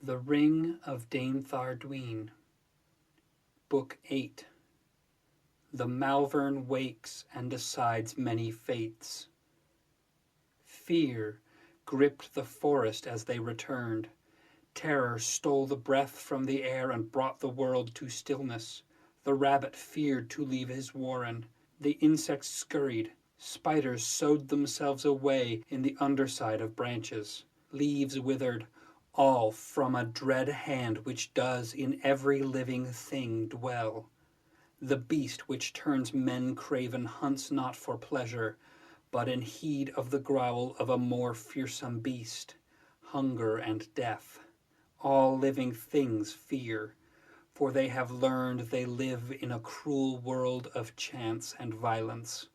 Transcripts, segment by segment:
The Ring of Dame Thardween, Book 8. The Malvern wakes and decides many fates. Fear gripped the forest as they returned. Terror stole the breath from the air and brought the world to stillness. The rabbit feared to leave his warren. The insects scurried. Spiders sewed themselves away in the underside of branches. Leaves withered, all from a dread hand which does in every living thing dwell. The beast which turns men craven hunts not for pleasure, but in heed of the growl of a more fearsome beast, hunger and death. All living things fear, for they have learned they live in a cruel world of chance and violence.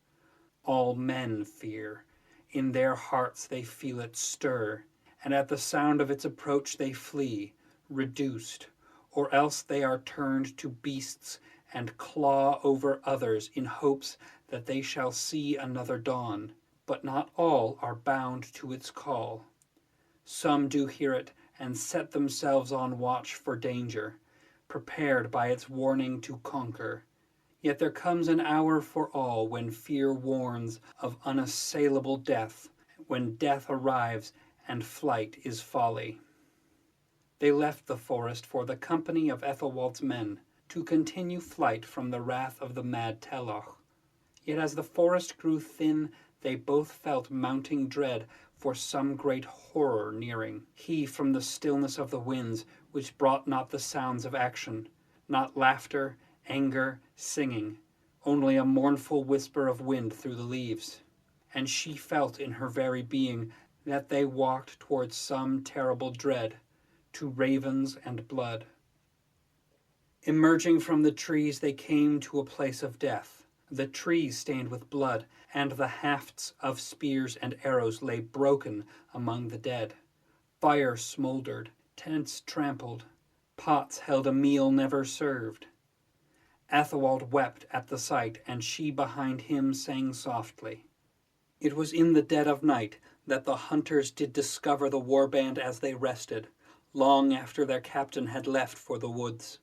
All men fear. In their hearts they feel it stir, and at the sound of its approach they flee, reduced, or else they are turned to beasts and claw over others in hopes that they shall see another dawn. But not all are bound to its call. Some do hear it and set themselves on watch for danger, prepared by its warning to conquer. Yet there comes an hour for all when fear warns of unassailable death, when death arrives and flight is folly. They left the forest for the company of Aethelwald's men, to continue flight from the wrath of the mad Teloch. Yet as the forest grew thin, they both felt mounting dread for some great horror nearing. He from the stillness of the winds, which brought not the sounds of action, not laughter, anger, singing, only a mournful whisper of wind through the leaves. And she felt in her very being that they walked towards some terrible dread, to ravens and blood. Emerging from the trees, they came to a place of death. The trees stained with blood, and the hafts of spears and arrows lay broken among the dead. Fire smoldered, tents trampled, pots held a meal never served. Aethelwald wept at the sight, and she behind him sang softly. It was in the dead of night that the hunters did discover the warband as they rested, long after their captain had left for the woods.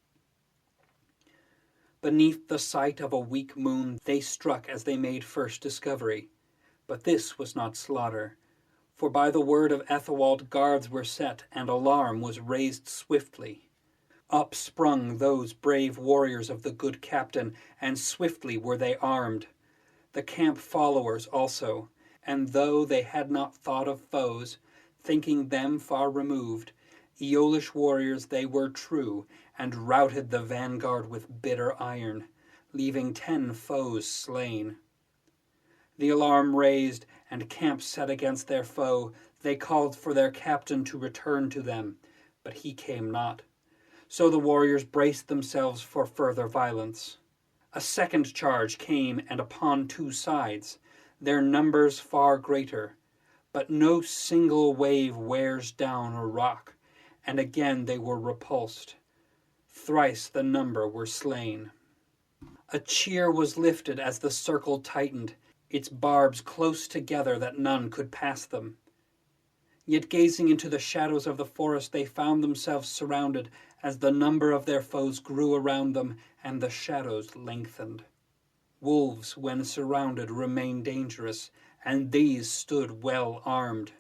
Beneath the sight of a weak moon they struck as they made first discovery. But this was not slaughter, for by the word of Aethelwald guards were set, and alarm was raised swiftly. Up sprung those brave warriors of the good captain, and swiftly were they armed. The camp followers also, and though they had not thought of foes, thinking them far removed, Aeolish warriors they were true, and routed the vanguard with bitter iron, leaving 10 foes slain. The alarm raised, and camp set against their foe, they called for their captain to return to them, but he came not. So the warriors braced themselves for further violence. A second charge came, and upon 2 sides, their numbers far greater, but no single wave wears down a rock, and again they were repulsed. Thrice the number were slain. A cheer was lifted as the circle tightened, its barbs close together that none could pass them. Yet gazing into the shadows of the forest they found themselves surrounded as the number of their foes grew around them and the shadows lengthened. Wolves, when surrounded, remain dangerous, and these stood well armed.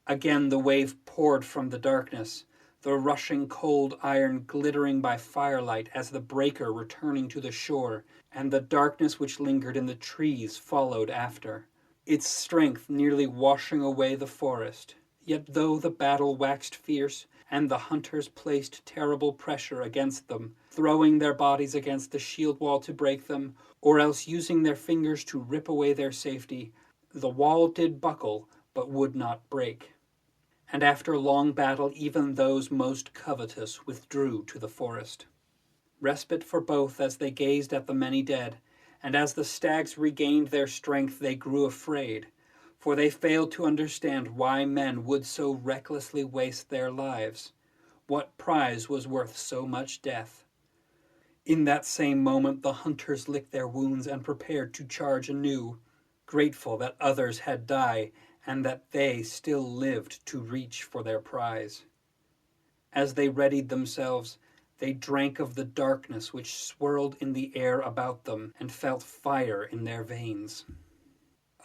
Again the wave poured from the darkness, the rushing cold iron glittering by firelight as the breaker returning to the shore, and the darkness which lingered in the trees followed after, its strength nearly washing away the forest. Yet though the battle waxed fierce, and the hunters placed terrible pressure against them, throwing their bodies against the shield wall to break them, or else using their fingers to rip away their safety, the wall did buckle, but would not break. And after long battle even those most covetous withdrew to the forest. Respite for both as they gazed at the many dead, and as the stags regained their strength they grew afraid, for they failed to understand why men would so recklessly waste their lives. What prize was worth so much death? In that same moment the hunters licked their wounds and prepared to charge anew, grateful that others had died and that they still lived to reach for their prize. As they readied themselves, they drank of the darkness which swirled in the air about them, and felt fire in their veins.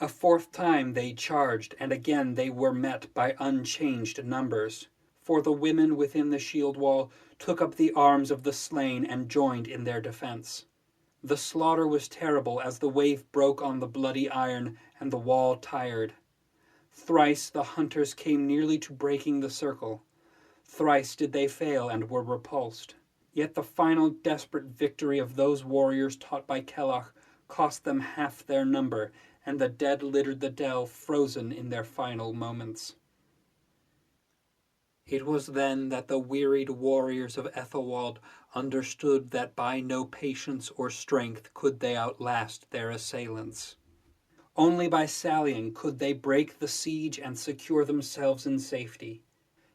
A fourth time they charged, and again they were met by unchanged numbers. For the women within the shield wall took up the arms of the slain and joined in their defence. The slaughter was terrible as the wave broke on the bloody iron, and the wall tired. Thrice the hunters came nearly to breaking the circle. Thrice did they fail and were repulsed. Yet the final desperate victory of those warriors taught by Kellach cost them half their number, and the dead littered the dell, frozen in their final moments. It was then that the wearied warriors of Aethelwald understood that by no patience or strength could they outlast their assailants. Only by sallying could they break the siege and secure themselves in safety.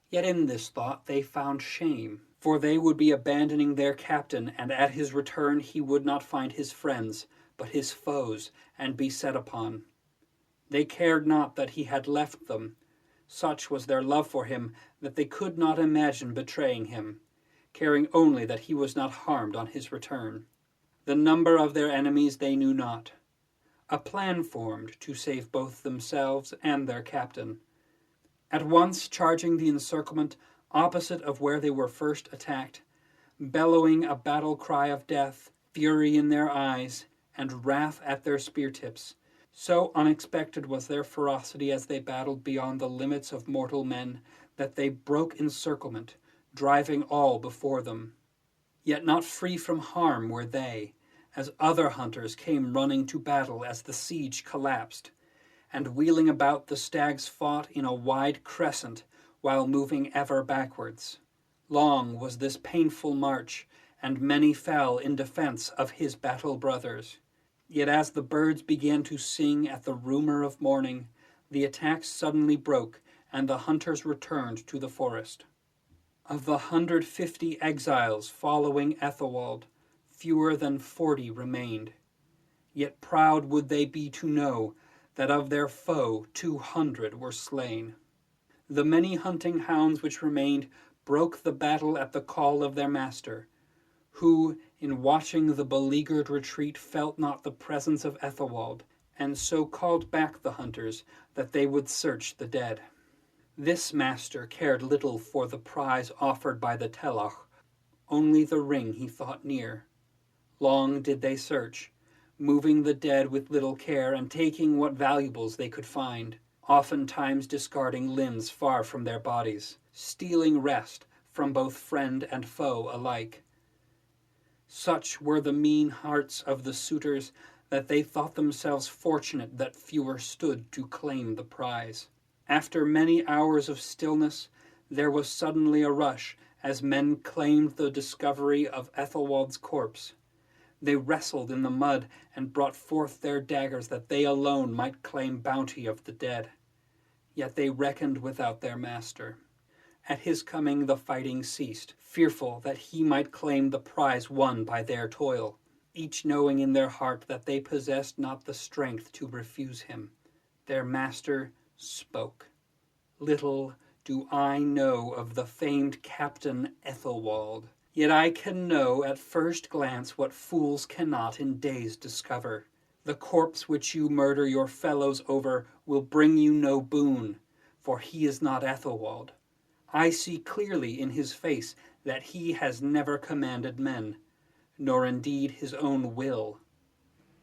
Yet in this thought they found shame, for they would be abandoning their captain, and at his return he would not find his friends, but his foes, and be set upon. They cared not that he had left them. Such was their love for him that they could not imagine betraying him, caring only that he was not harmed on his return. The number of their enemies they knew not. A plan formed to save both themselves and their captain. At once charging the encirclement opposite of where they were first attacked, bellowing a battle cry of death, fury in their eyes, and wrath at their spear tips. So unexpected was their ferocity as they battled beyond the limits of mortal men, that they broke encirclement, driving all before them. Yet not free from harm were they, as other hunters came running to battle as the siege collapsed, and wheeling about the stags fought in a wide crescent while moving ever backwards. Long was this painful march, and many fell in defence of his battle brothers. Yet as the birds began to sing at the rumor of morning, the attack suddenly broke, and the hunters returned to the forest. Of the 150 exiles following Aethelwald, fewer than 40 remained. Yet proud would they be to know that of their foe 200 were slain. The many hunting hounds which remained broke the battle at the call of their master, who, in watching the beleaguered retreat, felt not the presence of Aethelwald, and so called back the hunters that they would search the dead. This master cared little for the prize offered by the Telach, only the ring he thought near. Long did they search, moving the dead with little care and taking what valuables they could find, oftentimes discarding limbs far from their bodies, stealing rest from both friend and foe alike. Such were the mean hearts of the suitors that they thought themselves fortunate that fewer stood to claim the prize. After many hours of stillness, there was suddenly a rush as men claimed the discovery of Aethelwald's corpse. They wrestled in the mud and brought forth their daggers that they alone might claim bounty of the dead. Yet they reckoned without their master. At his coming the fighting ceased, fearful that he might claim the prize won by their toil, each knowing in their heart that they possessed not the strength to refuse him. Their master spoke. Little do I know of the famed Captain Aethelwald, yet I can know at first glance what fools cannot in days discover. The corpse which you murder your fellows over will bring you no boon, for he is not Aethelwald. I see clearly in his face that he has never commanded men, nor indeed his own will.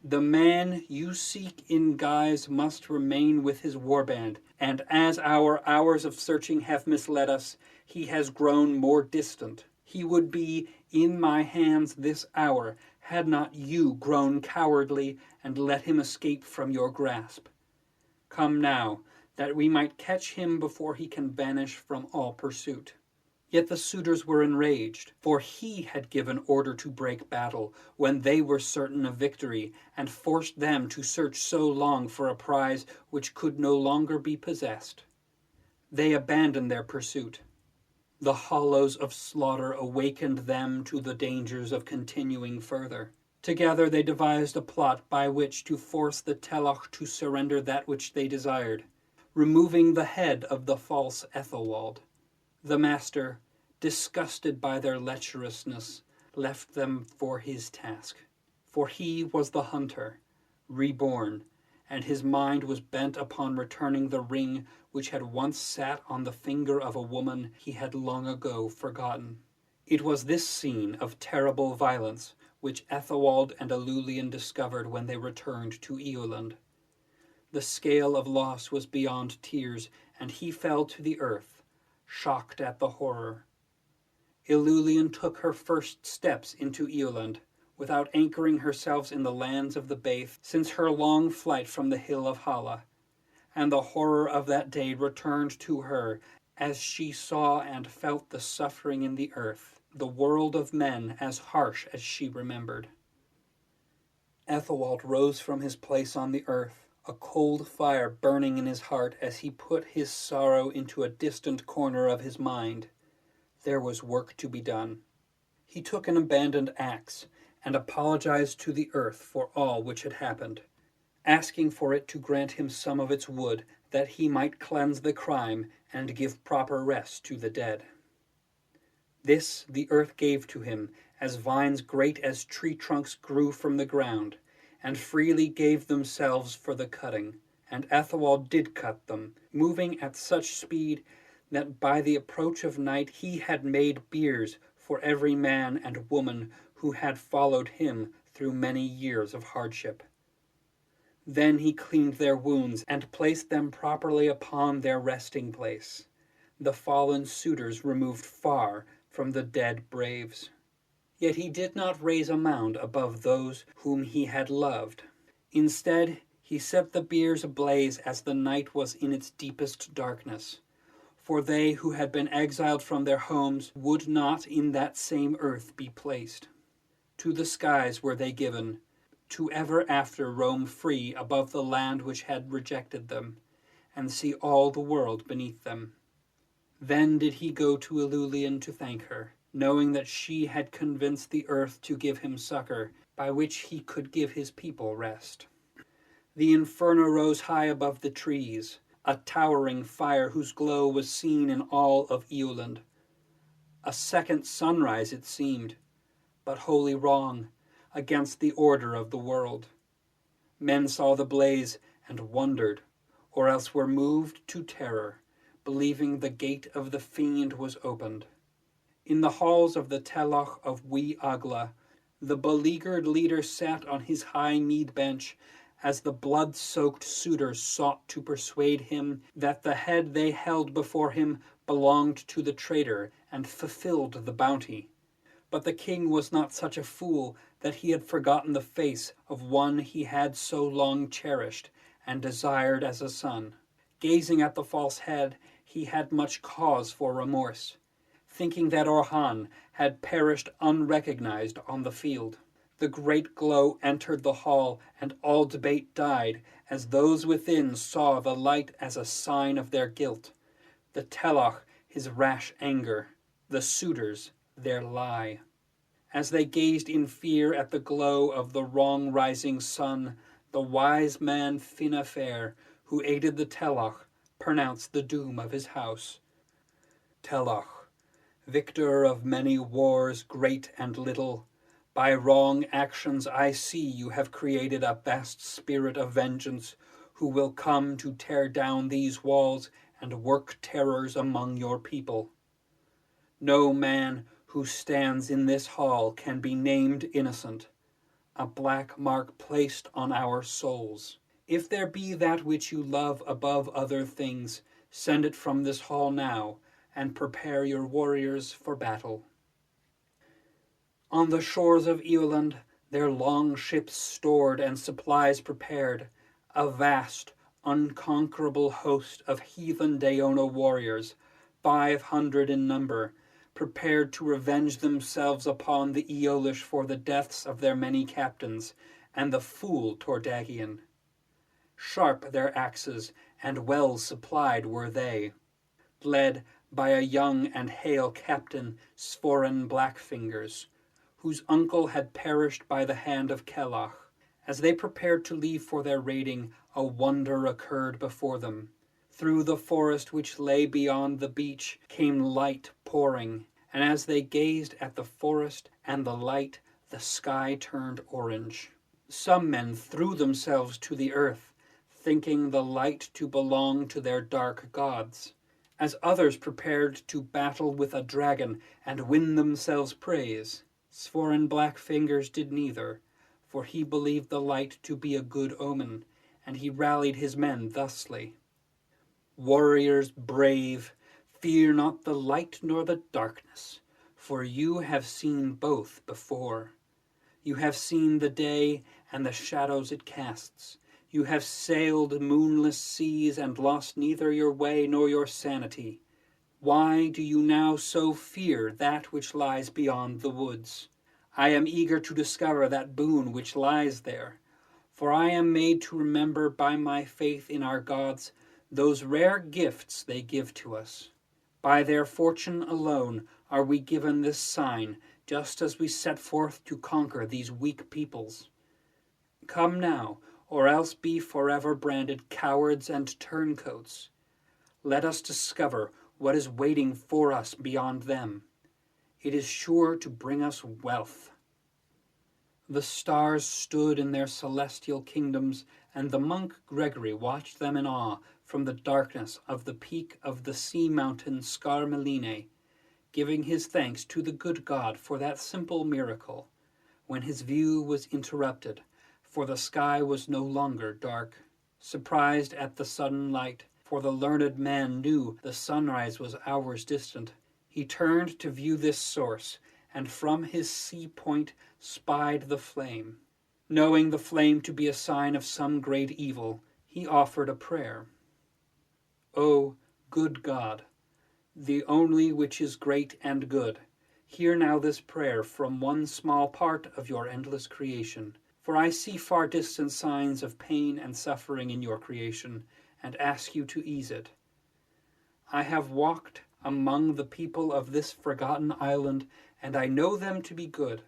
The man you seek in guise must remain with his warband, and as our hours of searching have misled us, he has grown more distant. He would be in my hands this hour, had not you grown cowardly and let him escape from your grasp. Come now, that we might catch him before he can vanish from all pursuit. Yet the suitors were enraged, for he had given order to break battle when they were certain of victory, and forced them to search so long for a prize which could no longer be possessed. They abandoned their pursuit. The hollows of slaughter awakened them to the dangers of continuing further. Together they devised a plot by which to force the Telach to surrender that which they desired, removing the head of the false Aethelwald. The master, disgusted by their lecherousness, left them for his task. For he was the hunter, reborn, and his mind was bent upon returning the ring which had once sat on the finger of a woman he had long ago forgotten. It was this scene of terrible violence which Aethelwald and Ilulean discovered when they returned to Eoland. The scale of loss was beyond tears, and he fell to the earth, shocked at the horror. Ilulean took her first steps into Eoland, without anchoring herself in the lands of the Baith since her long flight from the hill of Hala, and the horror of that day returned to her as she saw and felt the suffering in the earth, the world of men as harsh as she remembered. Aethelwald rose from his place on the earth, a cold fire burning in his heart as he put his sorrow into a distant corner of his mind. There was work to be done. He took an abandoned axe and apologized to the earth for all which had happened, asking for it to grant him some of its wood that he might cleanse the crime and give proper rest to the dead. This the earth gave to him, as vines great as tree trunks grew from the ground, and freely gave themselves for the cutting. And Aethelwald did cut them, moving at such speed that by the approach of night he had made biers for every man and woman who had followed him through many years of hardship. Then he cleaned their wounds and placed them properly upon their resting place, the fallen suitors removed far from the dead braves. Yet he did not raise a mound above those whom he had loved. Instead, he set the biers ablaze as the night was in its deepest darkness. For they who had been exiled from their homes would not in that same earth be placed. To the skies were they given, to ever after roam free above the land which had rejected them, and see all the world beneath them. Then did he go to Ilulean to thank her, knowing that she had convinced the earth to give him succor, by which he could give his people rest. The inferno rose high above the trees, a towering fire whose glow was seen in all of Eoland. A second sunrise it seemed, but wholly wrong, against the order of the world. Men saw the blaze and wondered, or else were moved to terror, believing the gate of the fiend was opened. In the halls of the Telach of Wee Agla, the beleaguered leader sat on his high mead bench as the blood-soaked suitors sought to persuade him that the head they held before him belonged to the traitor and fulfilled the bounty. But the king was not such a fool that he had forgotten the face of one he had so long cherished and desired as a son. Gazing at the false head, he had much cause for remorse, thinking that Orhan had perished unrecognized on the field. The great glow entered the hall, and all debate died, as those within saw the light as a sign of their guilt, the Telach his rash anger, the suitors their lie. As they gazed in fear at the glow of the wrong-rising sun, the wise man Finafer, who aided the Telach, pronounced the doom of his house. Telach, victor of many wars great and little, by wrong actions I see you have created a vast spirit of vengeance, who will come to tear down these walls and work terrors among your people. No man who stands in this hall can be named innocent, a black mark placed on our souls. If there be that which you love above other things, send it from this hall now, and prepare your warriors for battle. On the shores of Eoland, their long ships stored and supplies prepared, a vast, unconquerable host of heathen Daona warriors, 500 in number, prepared to revenge themselves upon the Eolish for the deaths of their many captains, and the fool Tordagian. Sharp their axes, and well supplied were they, led by a young and hale captain, Svoren Blackfingers, whose uncle had perished by the hand of Kelach. As they prepared to leave for their raiding, a wonder occurred before them. Through the forest which lay beyond the beach came light pouring, and as they gazed at the forest and the light, the sky turned orange. Some men threw themselves to the earth, thinking the light to belong to their dark gods, as others prepared to battle with a dragon and win themselves praise. Svoren Blackfingers did neither, for he believed the light to be a good omen, and he rallied his men thusly. Warriors brave, fear not the light nor the darkness, for you have seen both before. You have seen the day and the shadows it casts. You have sailed moonless seas and lost neither your way nor your sanity. Why do you now so fear that which lies beyond the woods? I am eager to discover that boon which lies there, for I am made to remember by my faith in our gods those rare gifts they give to us. By their fortune alone are we given this sign, just as we set forth to conquer these weak peoples. Come now, or else be forever branded cowards and turncoats. Let us discover what is waiting for us beyond them. It is sure to bring us wealth. The stars stood in their celestial kingdoms, and the monk Gregory watched them in awe from the darkness of the peak of the sea mountain Scarmeline, giving his thanks to the good God for that simple miracle, when his view was interrupted, for the sky was no longer dark. Surprised at the sudden light, for the learned man knew the sunrise was hours distant, he turned to view this source, and from his sea point spied the flame. Knowing the flame to be a sign of some great evil, he offered a prayer. O good God, the only which is great and good, hear now this prayer from one small part of your endless creation. For I see far distant signs of pain and suffering in your creation, and ask you to ease it. I have walked among the people of this forgotten island, and I know them to be good,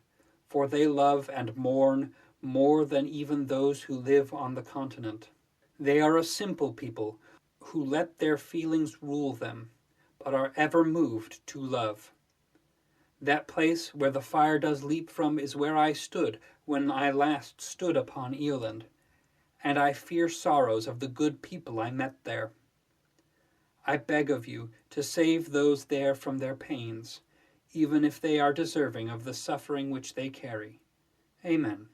for they love and mourn more than even those who live on the continent. They are a simple people, who let their feelings rule them, but are ever moved to love. That place where the fire does leap from is where I stood when I last stood upon Eoland, and I fear sorrows of the good people I met there. I beg of you to save those there from their pains, even if they are deserving of the suffering which they carry. Amen.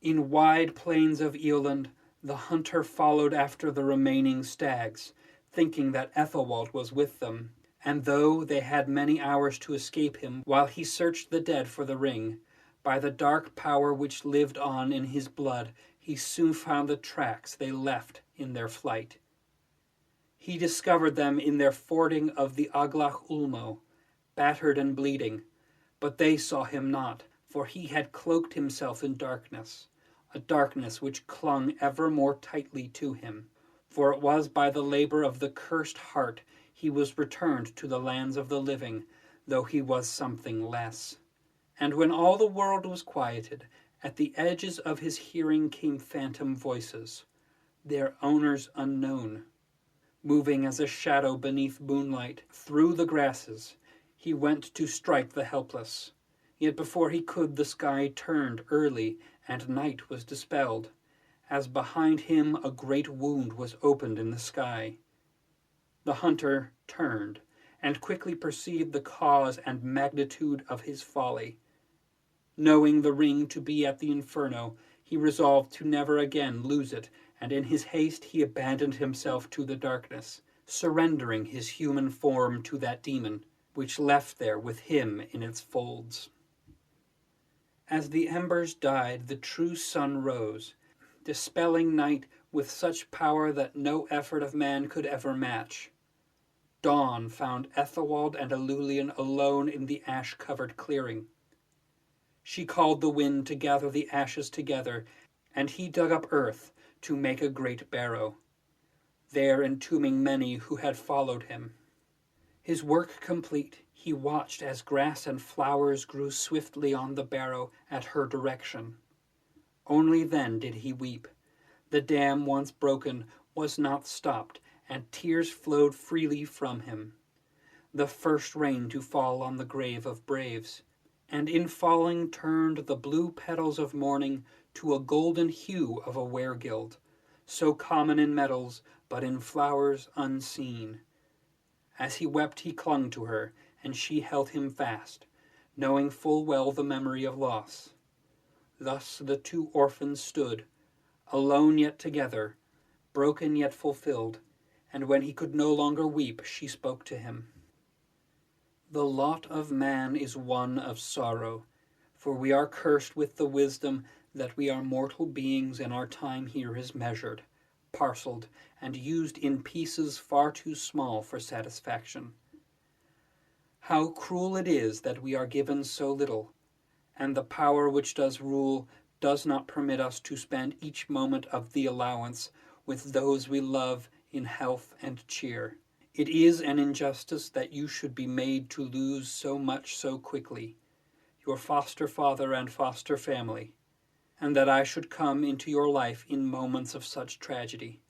In wide plains of Eoland, the hunter followed after the remaining stags, thinking that Aethelwald was with them, and though they had many hours to escape him while he searched the dead for the ring, by the dark power which lived on in his blood, he soon found the tracks they left in their flight. He discovered them in their fording of the Aglach Ulmo, battered and bleeding, but they saw him not, for he had cloaked himself in darkness, a darkness which clung ever more tightly to him. For it was by the labor of the cursed heart he was returned to the lands of the living, though he was something less. And when all the world was quieted, at the edges of his hearing came phantom voices, their owners unknown. Moving as a shadow beneath moonlight, through the grasses, he went to strike the helpless. Yet before he could, the sky turned early, and night was dispelled, as behind him a great wound was opened in the sky. The hunter turned, and quickly perceived the cause and magnitude of his folly. Knowing the ring to be at the Inferno, he resolved to never again lose it, and in his haste he abandoned himself to the darkness, surrendering his human form to that demon, which left there with him in its folds. As the embers died, the true sun rose, dispelling night with such power that no effort of man could ever match. Dawn found Aethelwald and Ilulean alone in the ash-covered clearing. She called the wind to gather the ashes together, and he dug up earth to make a great barrow, there entombing many who had followed him. His work complete, he watched as grass and flowers grew swiftly on the barrow at her direction. Only then did he weep. The dam once broken was not stopped, and tears flowed freely from him, the first rain to fall on the grave of braves, and in falling turned the blue petals of morning to a golden hue of a weregild, so common in metals, but in flowers unseen. As he wept he clung to her, and she held him fast, knowing full well the memory of loss. Thus the two orphans stood, alone yet together, broken yet fulfilled, and when he could no longer weep, she spoke to him. The lot of man is one of sorrow, for we are cursed with the wisdom that we are mortal beings and our time here is measured, parcelled, and used in pieces far too small for satisfaction. How cruel it is that we are given so little, and the power which does rule does not permit us to spend each moment of the allowance with those we love in health and cheer. It is an injustice that you should be made to lose so much so quickly, your foster father and foster family, and that I should come into your life in moments of such tragedy.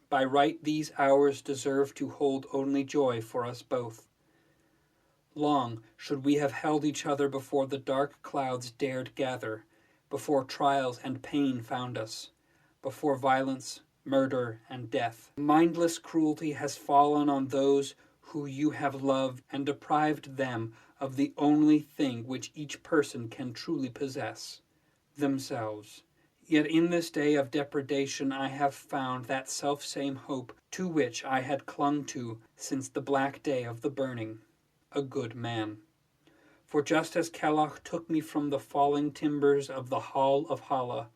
By right these hours deserve to hold only joy for us both. Long should we have held each other before the dark clouds dared gather, before trials and pain found us, before violence, murder, and death. Mindless cruelty has fallen on those who you have loved and deprived them of the only thing which each person can truly possess, themselves. Yet in this day of depredation I have found that self-same hope to which I had clung to since the black day of the burning, a good man. For just as Kellogg took me from the falling timbers of the Hall of Hala,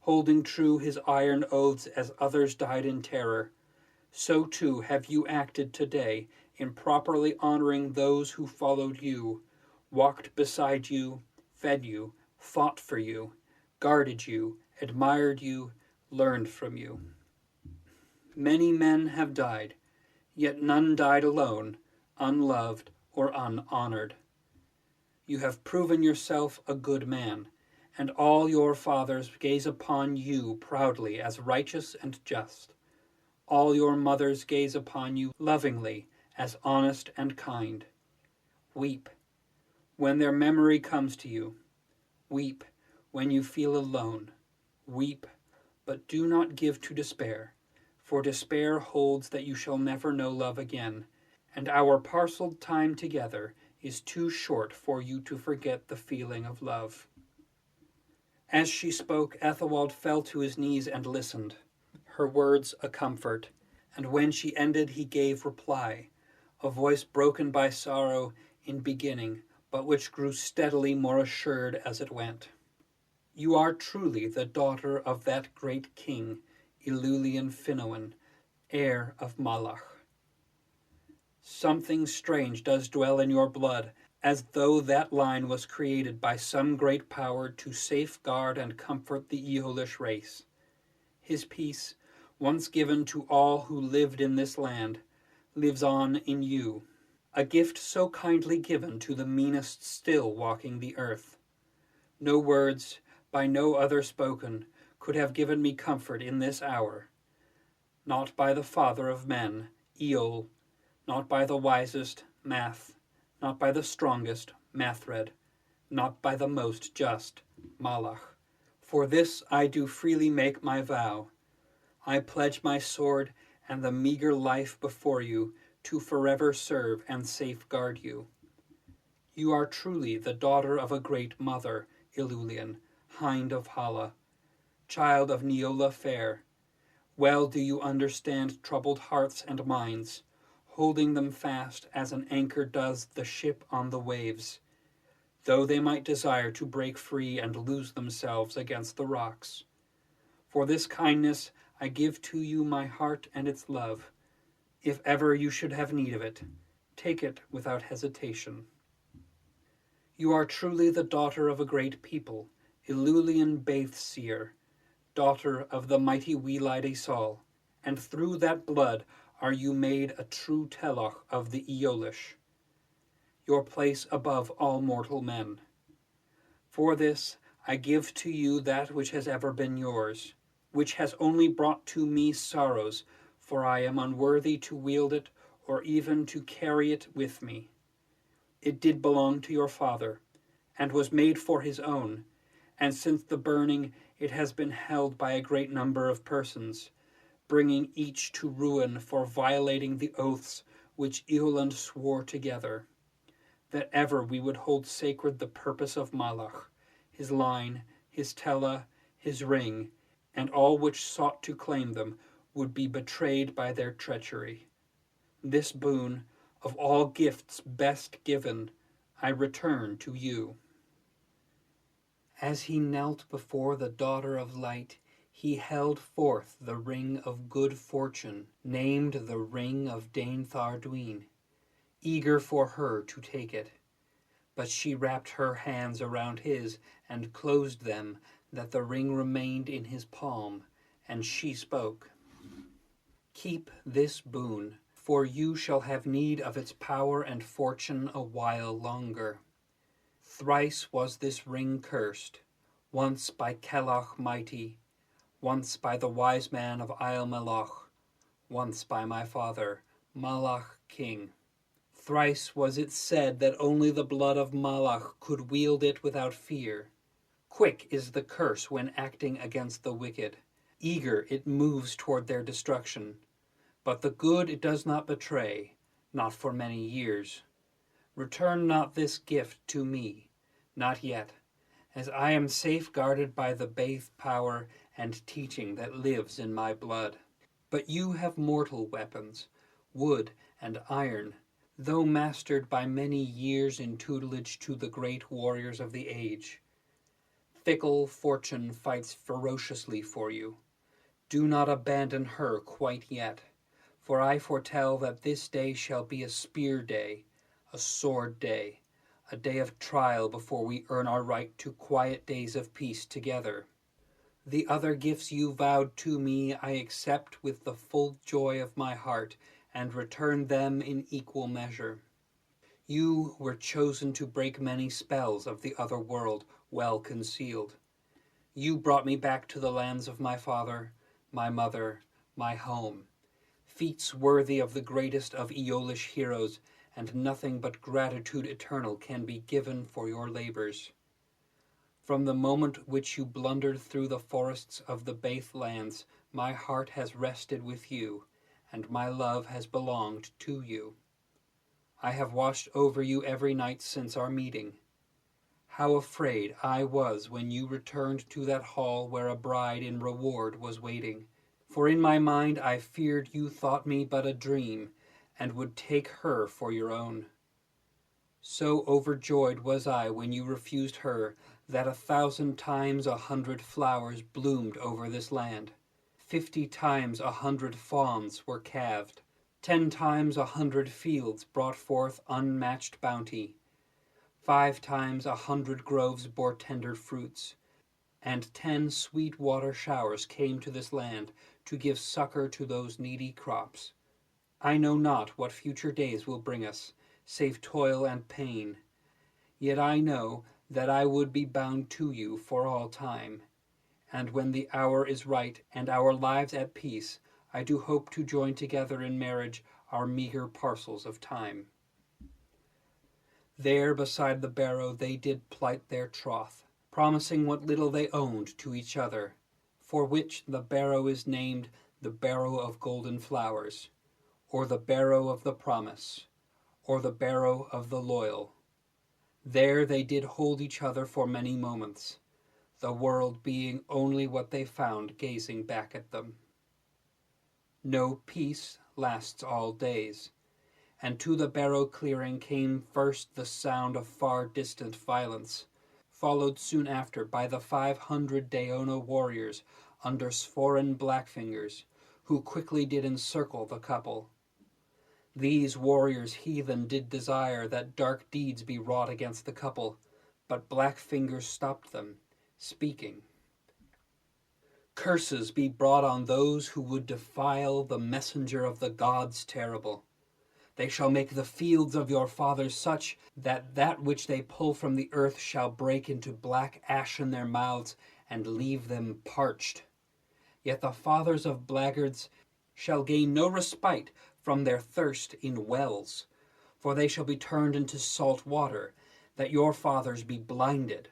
holding true his iron oaths as others died in terror, so too have you acted today in properly honoring those who followed you, walked beside you, fed you, fought for you, guarded you, admired you, learned from you. Many men have died, yet none died alone, unloved or unhonored. You have proven yourself a good man, and all your fathers gaze upon you proudly as righteous and just. All your mothers gaze upon you lovingly as honest and kind. Weep when their memory comes to you. Weep when you feel alone. Weep, but do not give to despair, for despair holds that you shall never know love again, and our parcelled time together is too short for you to forget the feeling of love. As she spoke, Aethelwald fell to his knees and listened, her words a comfort, and when she ended he gave reply, a voice broken by sorrow in beginning, but which grew steadily more assured as it went. You are truly the daughter of that great king, Ilulean Finnewan, heir of Malach. Something strange does dwell in your blood, as though that line was created by some great power to safeguard and comfort the Eolish race. His peace, once given to all who lived in this land, lives on in you, a gift so kindly given to the meanest still walking the earth. No words, by no other spoken, could have given me comfort in this hour. Not by the father of men, Eol, not by the wisest, Math, not by the strongest, Mathred, not by the most just, Malach. For this I do freely make my vow. I pledge my sword and the meager life before you to forever serve and safeguard you. You are truly the daughter of a great mother, Ilulean, hind of Hala, child of Neola fair. Well do you understand troubled hearts and minds, holding them fast as an anchor does the ship on the waves, though they might desire to break free and lose themselves against the rocks. For this kindness I give to you my heart and its love. If ever you should have need of it, take it without hesitation. You are truly the daughter of a great people, Ilulean Baithseer, daughter of the mighty Wheelite Esau, and through that blood are you made a true Telach of the Eolish, your place above all mortal men. For this I give to you that which has ever been yours, which has only brought to me sorrows, for I am unworthy to wield it or even to carry it with me. It did belong to your father, and was made for his own, and since the burning it has been held by a great number of persons, bringing each to ruin for violating the oaths which Ilulean swore together, that ever we would hold sacred the purpose of Malach, his line, his tella, his ring, and all which sought to claim them would be betrayed by their treachery. This boon, of all gifts best given, I return to you." As he knelt before the daughter of light, he held forth the ring of good fortune, named the ring of Dane Thardwine, eager for her to take it. But she wrapped her hands around his and closed them, that the ring remained in his palm, and she spoke, "Keep this boon, for you shall have need of its power and fortune a while longer. Thrice was this ring cursed, once by Kellach mighty, once by the wise man of Aethelwald, once by my father, Malach king. Thrice was it said that only the blood of Malach could wield it without fear. Quick is the curse when acting against the wicked. Eager it moves toward their destruction. But the good it does not betray, not for many years. Return not this gift to me, not yet, as I am safeguarded by the Baith power and teaching that lives in my blood. But you have mortal weapons, wood and iron, though mastered by many years in tutelage to the great warriors of the age. Fickle fortune fights ferociously for you. Do not abandon her quite yet, for I foretell that this day shall be a spear day, a sword day, a day of trial before we earn our right to quiet days of peace together. The other gifts you vowed to me I accept with the full joy of my heart, and return them in equal measure. You were chosen to break many spells of the other world, well concealed. You brought me back to the lands of my father, my mother, my home. Feats worthy of the greatest of Aeolish heroes, and nothing but gratitude eternal can be given for your labors. From the moment which you blundered through the forests of the Baith lands, my heart has rested with you, and my love has belonged to you. I have watched over you every night since our meeting. How afraid I was when you returned to that hall where a bride in reward was waiting. For in my mind I feared you thought me but a dream, and would take her for your own. So overjoyed was I when you refused her, that 1,000 times 100 flowers bloomed over this land. 50 times 100 fawns were calved. 10 times 100 fields brought forth unmatched bounty. 5 times 100 groves bore tender fruits, and 10 sweet water showers came to this land to give succor to those needy crops. I know not what future days will bring us, save toil and pain. Yet I know that I would be bound to you for all time, and when the hour is right and our lives at peace, I do hope to join together in marriage our meager parcels of time. There beside the barrow they did plight their troth, promising what little they owned to each other, for which the barrow is named the Barrow of Golden Flowers, or the Barrow of the Promise, or the Barrow of the Loyal. There they did hold each other for many moments, the world being only what they found gazing back at them. No peace lasts all days, and to the barrow clearing came first the sound of far distant violence, followed soon after by the 500 Daona warriors under Svoren Blackfingers, who quickly did encircle the couple. These warriors heathen did desire that dark deeds be wrought against the couple, but Blackfingers stopped them, speaking, "Curses be brought on those who would defile the messenger of the gods terrible. They shall make the fields of your fathers such that that which they pull from the earth shall break into black ash in their mouths and leave them parched. Yet the fathers of blackguards shall gain no respite from their thirst in wells, for they shall be turned into salt water, that your fathers be blinded.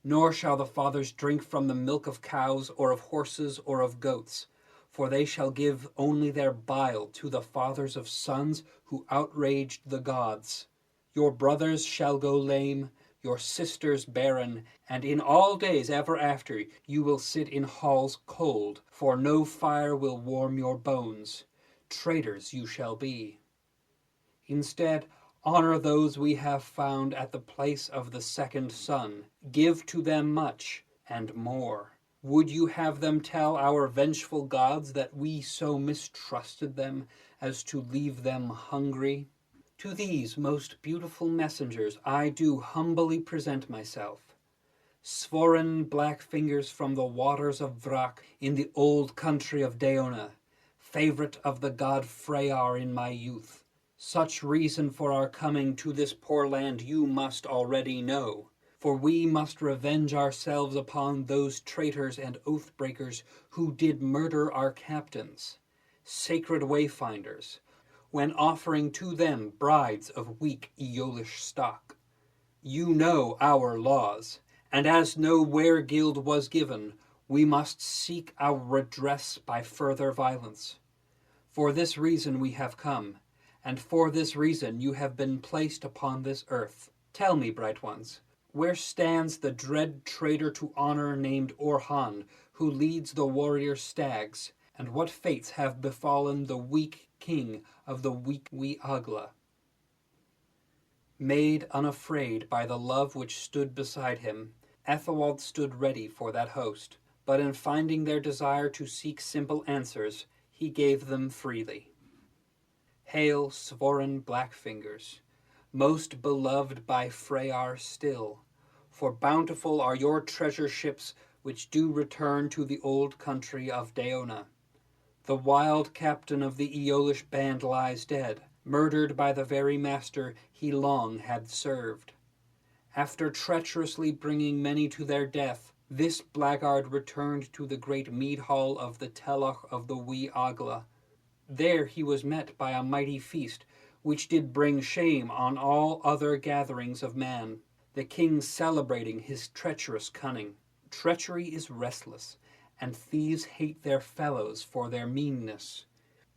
Nor shall the fathers drink from the milk of cows, or of horses, or of goats, for they shall give only their bile to the fathers of sons who outraged the gods. Your brothers shall go lame, your sisters barren, and in all days ever after you will sit in halls cold, for no fire will warm your bones. Traitors you shall be. Instead, honor those we have found at the place of the second son. Give to them much and more. Would you have them tell our vengeful gods that we so mistrusted them as to leave them hungry? To these most beautiful messengers I do humbly present myself. Svoren black fingers from the waters of Vrak in the old country of Deona, favorite of the god Freyar in my youth. Such reason for our coming to this poor land you must already know, for we must revenge ourselves upon those traitors and oath-breakers who did murder our captains, sacred wayfinders, when offering to them brides of weak Aeolish stock. You know our laws, and as no were-guild was given, we must seek our redress by further violence. For this reason we have come, and for this reason you have been placed upon this earth. Tell me, bright ones, where stands the dread traitor to honor named Orhan, who leads the warrior stags, and what fates have befallen the weak king of the weak Agla? Made unafraid by the love which stood beside him, Aethelwald stood ready for that host, but in finding their desire to seek simple answers, he gave them freely. Hail, Svoren Blackfingers, most beloved by Freyar still, for bountiful are your treasure ships which do return to the old country of Deona. The wild captain of the Aeolish band lies dead, murdered by the very master he long had served. After treacherously bringing many to their death, this blackguard returned to the great mead hall of the Telach of the wee Agla. There he was met by a mighty feast, which did bring shame on all other gatherings of man, the king celebrating his treacherous cunning. Treachery is restless, and thieves hate their fellows for their meanness.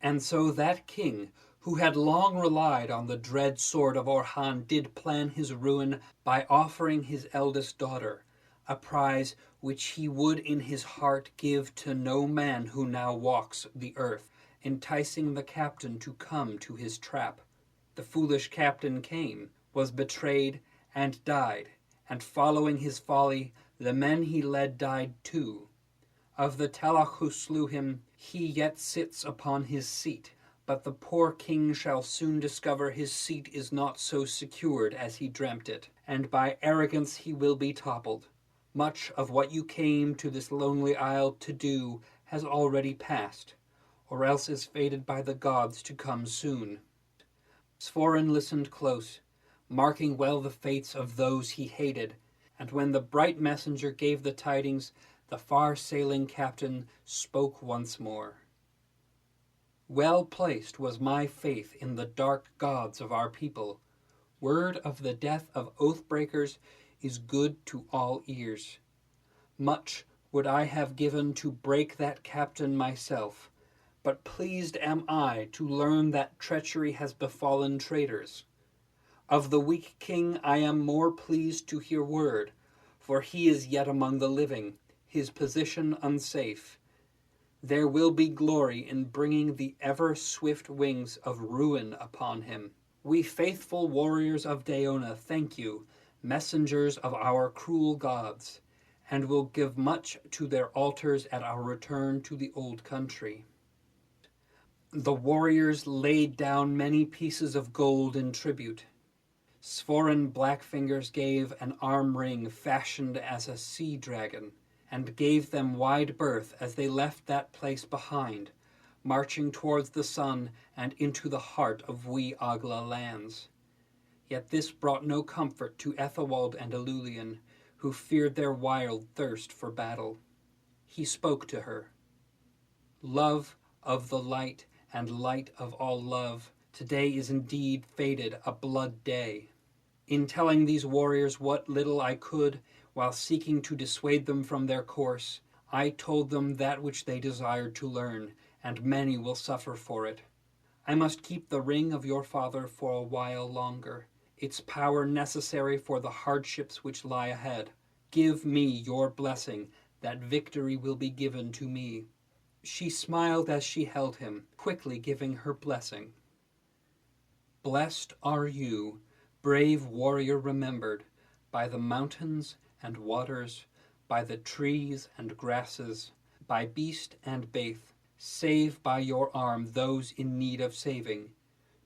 And so that king, who had long relied on the dread sword of Orhan, did plan his ruin by offering his eldest daughter, a prize which he would in his heart give to no man who now walks the earth, enticing the captain to come to his trap. The foolish captain came, was betrayed, and died, and following his folly, the men he led died too. Of the Telach who slew him, he yet sits upon his seat, but the poor king shall soon discover his seat is not so secured as he dreamt it, and by arrogance he will be toppled. Much of what you came to this lonely isle to do has already passed, or else is fated by the gods to come soon. Svoren listened close, marking well the fates of those he hated, and when the bright messenger gave the tidings, the far-sailing captain spoke once more. Well placed was my faith in the dark gods of our people. Word of the death of oath-breakers is good to all ears. Much would I have given to break that captain myself, but pleased am I to learn that treachery has befallen traitors. Of the weak king I am more pleased to hear word, for he is yet among the living, his position unsafe. There will be glory in bringing the ever-swift wings of ruin upon him. We faithful warriors of Deona thank you, messengers of our cruel gods, and will give much to their altars at our return to the old country. The warriors laid down many pieces of gold in tribute. Svoren Blackfingers gave an arm ring fashioned as a sea dragon, and gave them wide berth as they left that place behind, marching towards the sun and into the heart of wee Agla lands. Yet this brought no comfort to Aethelwald and Ilulean, who feared their wild thirst for battle. He spoke to her. Love of the light and light of all love. Today is indeed fated a blood day. In telling these warriors what little I could, while seeking to dissuade them from their course, I told them that which they desired to learn, and many will suffer for it. I must keep the ring of your father for a while longer, its power necessary for the hardships which lie ahead. Give me your blessing, that victory will be given to me. She smiled as she held him, quickly giving her blessing. Blessed are you, brave warrior remembered, by the mountains and waters, by the trees and grasses, by beast and baith. Save by your arm those in need of saving.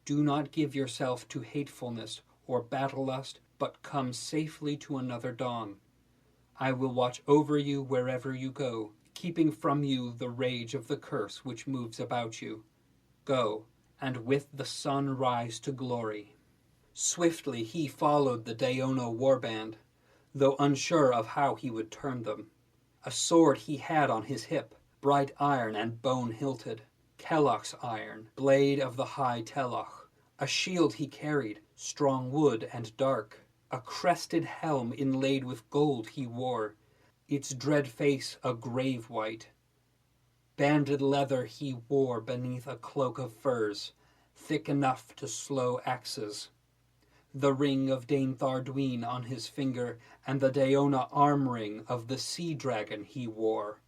Do not give yourself to hatefulness or battle lust, but come safely to another dawn. I will watch over you wherever you go, keeping from you the rage of the curse which moves about you. Go, and with the sun rise to glory. Swiftly he followed the Daona warband, though unsure of how he would turn them. A sword he had on his hip, bright iron and bone-hilted, Kelloch's iron, blade of the high Telloch. A shield he carried, strong wood and dark. A crested helm inlaid with gold he wore, its dread face a grave white. Banded leather he wore beneath a cloak of furs, thick enough to slow axes. The ring of Dame Thardwine on his finger, and the Daona arm ring of the sea dragon he wore,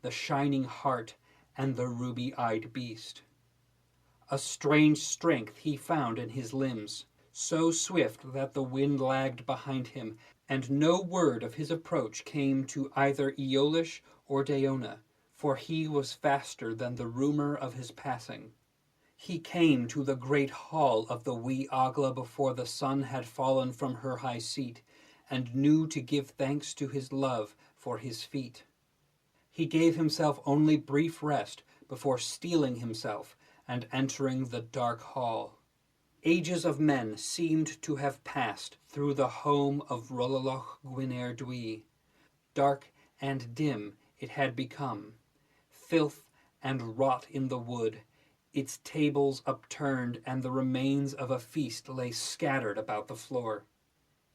the shining heart and the ruby-eyed beast. A strange strength he found in his limbs, so swift that the wind lagged behind him, and no word of his approach came to either Aeolish or Daona, for he was faster than the rumor of his passing. He came to the great hall of the wee Agla before the sun had fallen from her high seat, and knew to give thanks to his love for his feet. He gave himself only brief rest before steeling himself and entering the dark hall. Ages of men seemed to have passed through the home of Rolaloch Gwynner Dwi. Dark and dim it had become, filth and rot in the wood, its tables upturned, and the remains of a feast lay scattered about the floor.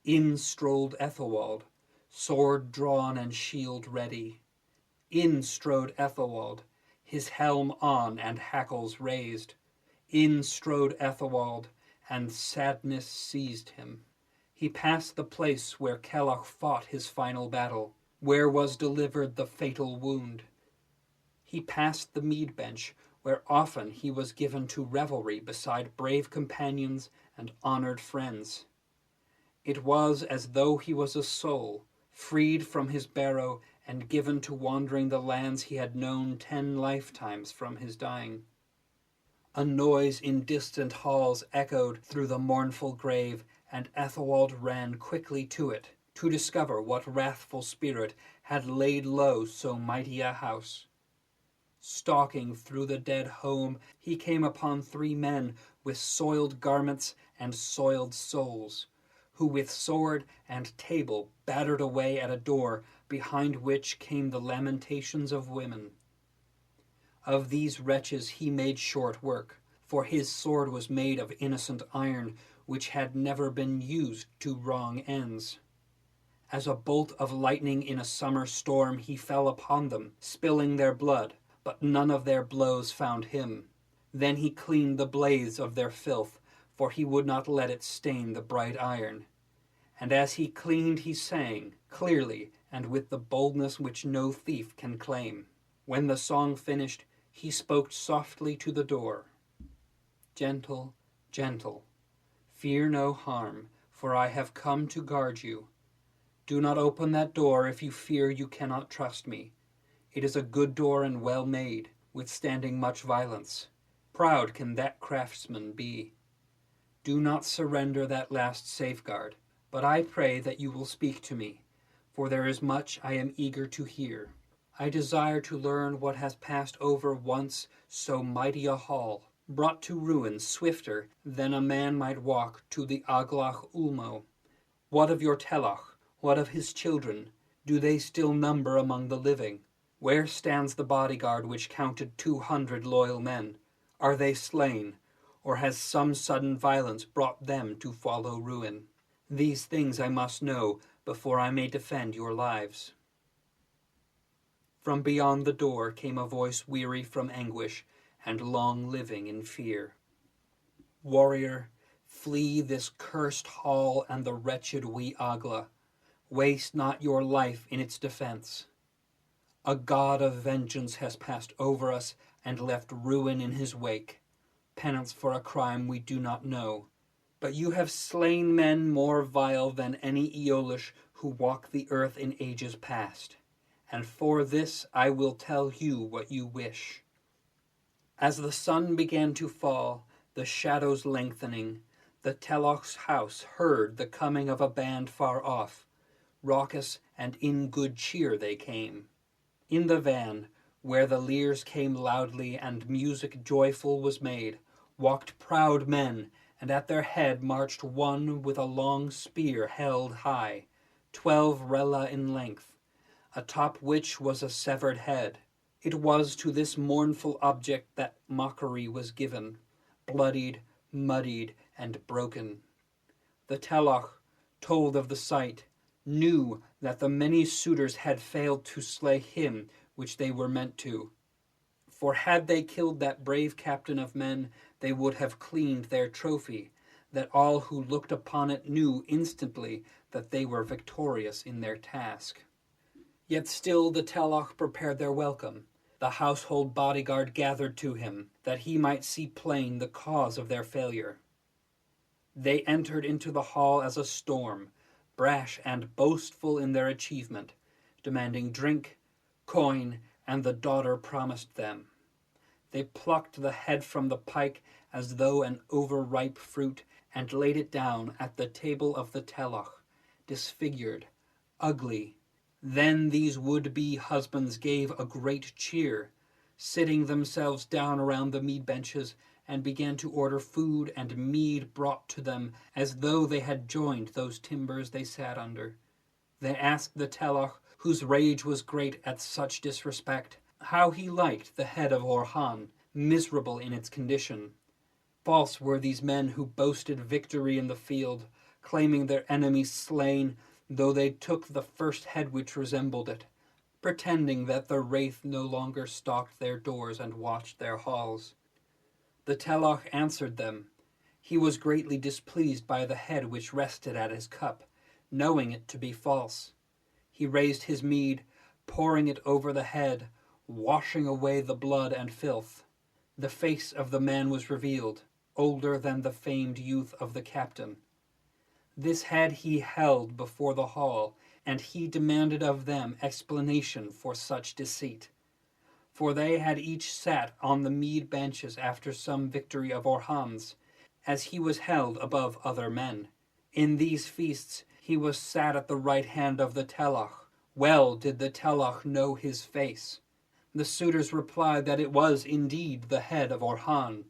In strolled Aethelwald, sword drawn and shield ready. In strode Aethelwald, his helm on and hackles raised. In strode Aethelwald, and sadness seized him. He passed the place where Kelloch fought his final battle, where was delivered the fatal wound. He passed the mead bench, where often he was given to revelry beside brave companions and honored friends. It was as though he was a soul, freed from his barrow and given to wandering the lands he had known 10 lifetimes from his dying. A noise in distant halls echoed through the mournful grave, and Aethelwald ran quickly to it, to discover what wrathful spirit had laid low so mighty a house. Stalking through the dead home, he came upon 3 men with soiled garments and soiled souls, who with sword and table battered away at a door behind which came the lamentations of women. Of these wretches he made short work, for his sword was made of innocent iron, which had never been used to wrong ends. As a bolt of lightning in a summer storm, he fell upon them, spilling their blood, but none of their blows found him. Then he cleaned the blaze of their filth, for he would not let it stain the bright iron. And as he cleaned he sang, clearly, and with the boldness which no thief can claim. When the song finished, he spoke softly to the door. Gentle, gentle, fear no harm, for I have come to guard you. Do not open that door if you fear you cannot trust me. It is a good door and well made, withstanding much violence. Proud can that craftsman be. Do not surrender that last safeguard, but I pray that you will speak to me, for there is much I am eager to hear. I desire to learn what has passed over once so mighty a hall, brought to ruin swifter than a man might walk to the Aglach Ulmo. What of your Telloch? What of his children? Do they still number among the living? Where stands the bodyguard which counted 200 loyal men? Are they slain, or has some sudden violence brought them to follow ruin? These things I must know before I may defend your lives." From beyond the door came a voice weary from anguish and long living in fear. "Warrior, flee this cursed hall and the wretched wee Agla. Waste not your life in its defense. A god of vengeance has passed over us and left ruin in his wake, penance for a crime we do not know. But you have slain men more vile than any Aeolish who walk the earth in ages past, and for this I will tell you what you wish." As the sun began to fall, the shadows lengthening, the Teloch's house heard the coming of a band far off. Raucous and in good cheer they came. In the van, where the lyres came loudly and music joyful was made, walked proud men, and at their head marched one with a long spear held high, 12 rella in length, atop which was a severed head. It was to this mournful object that mockery was given, bloodied, muddied, and broken. The Telach, told of the sight, knew that the many suitors had failed to slay him which they were meant to. For had they killed that brave captain of men, they would have cleaned their trophy, that all who looked upon it knew instantly that they were victorious in their task. Yet still the Telach prepared their welcome. The household bodyguard gathered to him, that he might see plain the cause of their failure. They entered into the hall as a storm, brash and boastful in their achievement, demanding drink, coin, and the daughter promised them. They plucked the head from the pike as though an overripe fruit, and laid it down at the table of the Telach, disfigured, ugly. Then these would-be husbands gave a great cheer, sitting themselves down around the mead benches, and began to order food and mead brought to them as though they had joined those timbers they sat under. They asked the Telach, whose rage was great at such disrespect, how he liked the head of Orhan, miserable in its condition. False were these men who boasted victory in the field, claiming their enemies slain, though they took the first head which resembled it, pretending that the wraith no longer stalked their doors and watched their halls. The Telach answered them. He was greatly displeased by the head which rested at his cup, knowing it to be false. He raised his mead, pouring it over the head, washing away the blood and filth. The face of the man was revealed, older than the famed youth of the captain. This head he held before the hall, and he demanded of them explanation for such deceit. For they had each sat on the mead benches after some victory of Orhan's, as he was held above other men. In these feasts he was sat at the right hand of the Telach. Well did the Telach know his face. The suitors replied that it was indeed the head of Orhan.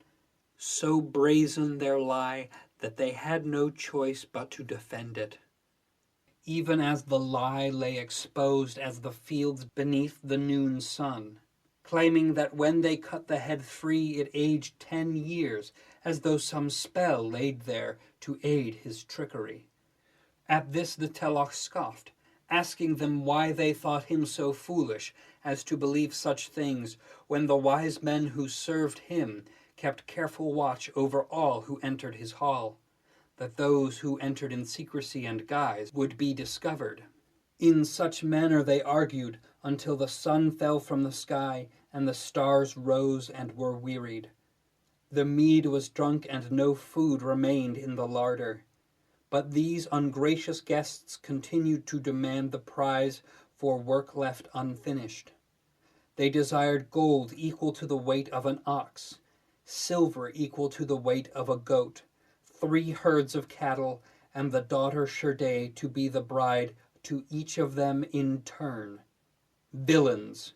So brazen their lie that they had no choice but to defend it. Even as the lie lay exposed as the fields beneath the noon sun, claiming that when they cut the head free it aged 10 years, as though some spell laid there to aid his trickery. At this the Telach scoffed, asking them why they thought him so foolish as to believe such things, when the wise men who served him kept careful watch over all who entered his hall, that those who entered in secrecy and guise would be discovered. In such manner they argued until the sun fell from the sky and the stars rose and were wearied. The mead was drunk and no food remained in the larder. But these ungracious guests continued to demand the prize for work left unfinished. They desired gold equal to the weight of an ox, silver equal to the weight of a goat, 3 herds of cattle, and the daughter Sherdei to be the bride to each of them in turn. Villains!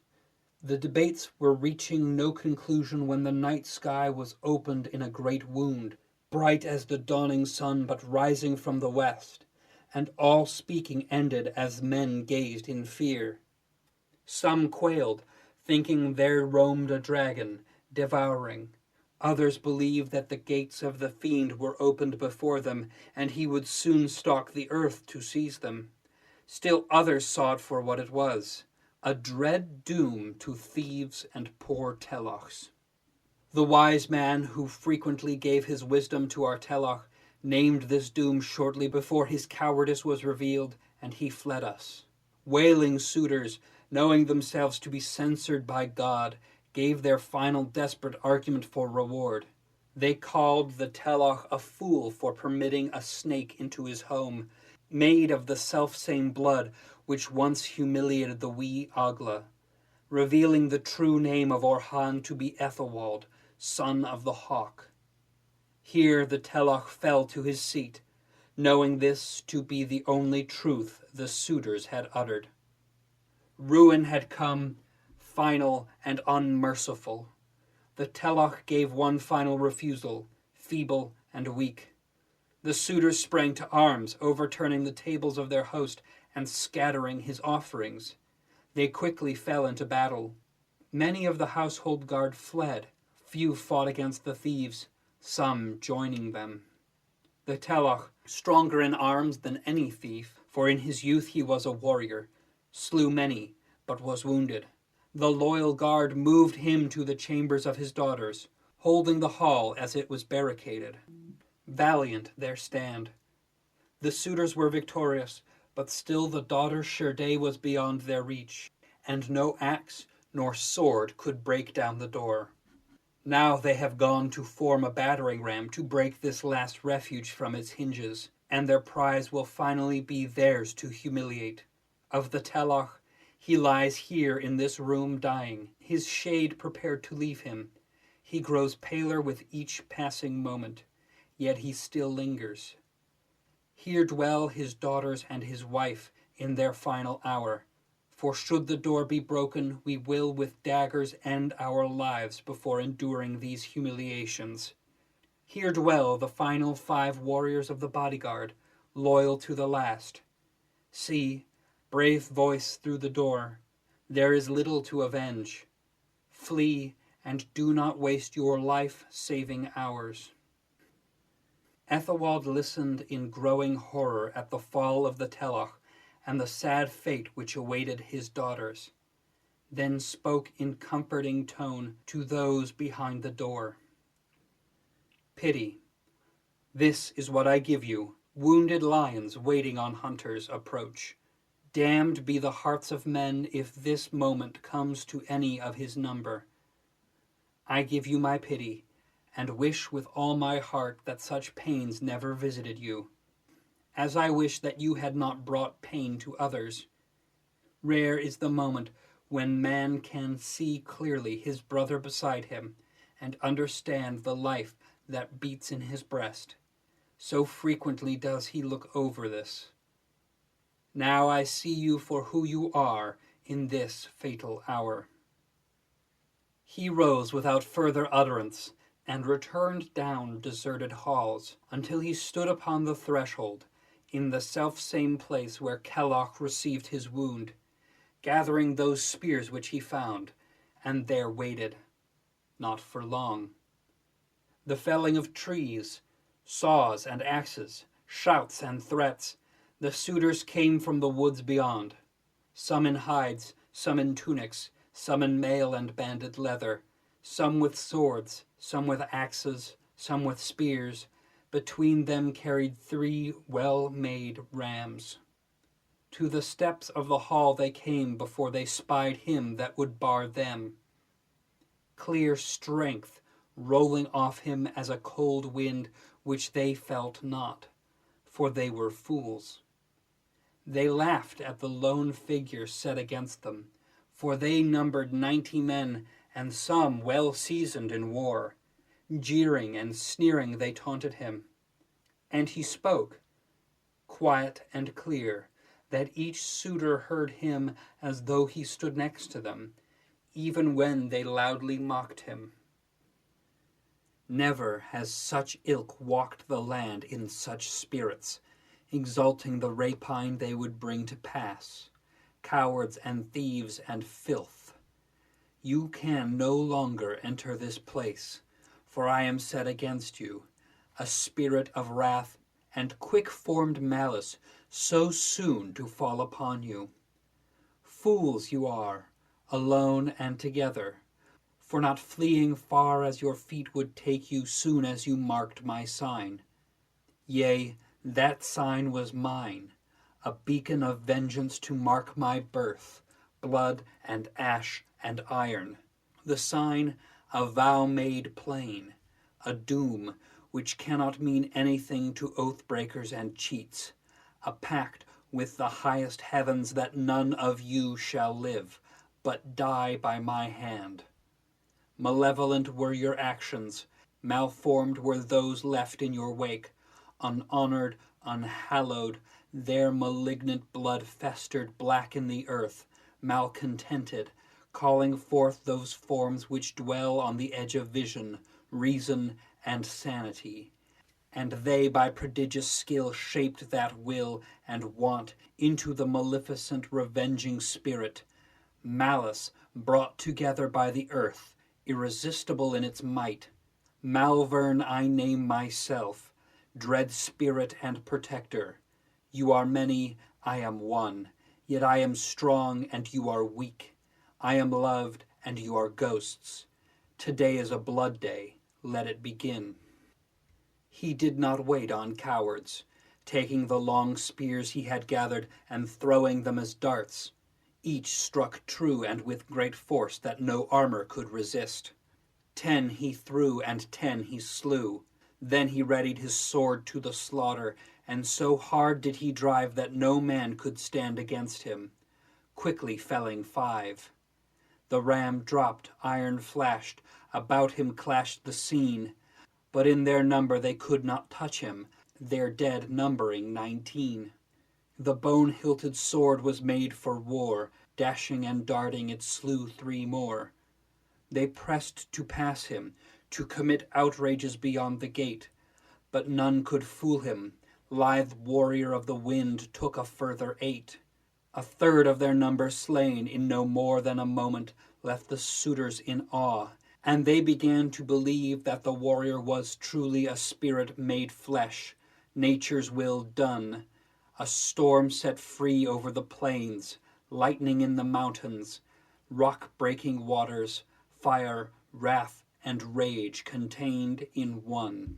The debates were reaching no conclusion when the night sky was opened in a great wound, bright as the dawning sun but rising from the west, and all speaking ended as men gazed in fear. Some quailed, thinking there roamed a dragon, devouring. Others believed that the gates of the fiend were opened before them, and he would soon stalk the earth to seize them. Still others saw it for what it was, a dread doom to thieves and poor Telochs. The wise man who frequently gave his wisdom to our Teloch named this doom shortly before his cowardice was revealed, and he fled us. Wailing suitors, knowing themselves to be censored by God, gave their final desperate argument for reward. They called the Teloch a fool for permitting a snake into his home, made of the selfsame blood which once humiliated the wee Agla, revealing the true name of Orhan to be Aethelwald, son of the Hawk. Here the Teloch fell to his seat, knowing this to be the only truth the suitors had uttered. Ruin had come, final and unmerciful. The Teloch gave one final refusal, feeble and weak. The suitors sprang to arms, overturning the tables of their host and scattering his offerings. They quickly fell into battle. Many of the household guard fled. Few fought against the thieves, some joining them. The Teloch, stronger in arms than any thief, for in his youth he was a warrior, slew many, but was wounded. The loyal guard moved him to the chambers of his daughters, holding the hall as it was barricaded. Valiant their stand. The suitors were victorious, but still the daughter Sherde was beyond their reach, and no axe nor sword could break down the door. Now they have gone to form a battering ram to break this last refuge from its hinges, and their prize will finally be theirs to humiliate. Of the Teloch, he lies here in this room dying, his shade prepared to leave him. He grows paler with each passing moment, yet he still lingers. Here dwell his daughters and his wife in their final hour, for should the door be broken, we will with daggers end our lives before enduring these humiliations. Here dwell the final 5 warriors of the bodyguard, loyal to the last. See, brave voice through the door, there is little to avenge. Flee, and do not waste your life-saving hours. Aethelwald listened in growing horror at the fall of the Teloch and the sad fate which awaited his daughters, then spoke in comforting tone to those behind the door. Pity. This is what I give you, wounded lions waiting on hunters' approach. Damned be the hearts of men if this moment comes to any of his number. I give you my pity, and wish with all my heart that such pains never visited you, as I wish that you had not brought pain to others. Rare is the moment when man can see clearly his brother beside him and understand the life that beats in his breast. So frequently does he look over this. Now I see you for who you are in this fatal hour. He rose without further utterance and returned down deserted halls until he stood upon the threshold in the self-same place where Kelloch received his wound, gathering those spears which he found, and there waited, not for long. The felling of trees, saws and axes, shouts and threats, the suitors came from the woods beyond, some in hides, some in tunics, some in mail and banded leather, some with swords, some with axes, some with spears. Between them carried 3 well-made rams. To the steps of the hall they came before they spied him that would bar them. Clear strength rolling off him as a cold wind, which they felt not, for they were fools. They laughed at the lone figure set against them, for they numbered 90 men, and some well seasoned in war. Jeering and sneering they taunted him. And he spoke, quiet and clear, that each suitor heard him as though he stood next to them, even when they loudly mocked him. Never has such ilk walked the land in such spirits, exalting the rapine they would bring to pass, cowards and thieves and filth. You can no longer enter this place, for I am set against you, a spirit of wrath and quick-formed malice, so soon to fall upon you. Fools you are, alone and together, for not fleeing far as your feet would take you soon as you marked my sign. Yea, that sign was mine, a beacon of vengeance to mark my birth, blood and ash and iron, the sign, a vow made plain, a doom which cannot mean anything to oath-breakers and cheats, a pact with the highest heavens that none of you shall live, but die by my hand. Malevolent were your actions, malformed were those left in your wake, unhonored, unhallowed, their malignant blood festered black in the earth, malcontented, calling forth those forms which dwell on the edge of vision, reason, and sanity. And they by prodigious skill shaped that will and want into the maleficent revenging spirit, malice brought together by the earth, irresistible in its might. Malvern I name myself, dread spirit and protector. You are many, I am one, yet I am strong and you are weak. I am loved and you are ghosts. Today is a blood day, let it begin. He did not wait on cowards, taking the long spears he had gathered and throwing them as darts. Each struck true and with great force that no armor could resist. 10 he threw and 10 he slew. Then he readied his sword to the slaughter, and so hard did he drive that no man could stand against him, quickly felling 5. The ram dropped, iron flashed, about him clashed the scene, but in their number they could not touch him, their dead numbering 19. The bone-hilted sword was made for war, dashing and darting it slew 3 more. They pressed to pass him, to commit outrages beyond the gate, but none could fool him. Lithe warrior of the wind took a further 8. A third of their number slain in no more than a moment left the suitors in awe, and they began to believe that the warrior was truly a spirit made flesh, nature's will done, a storm set free over the plains, lightning in the mountains, rock-breaking waters, fire, wrath, and rage contained in one.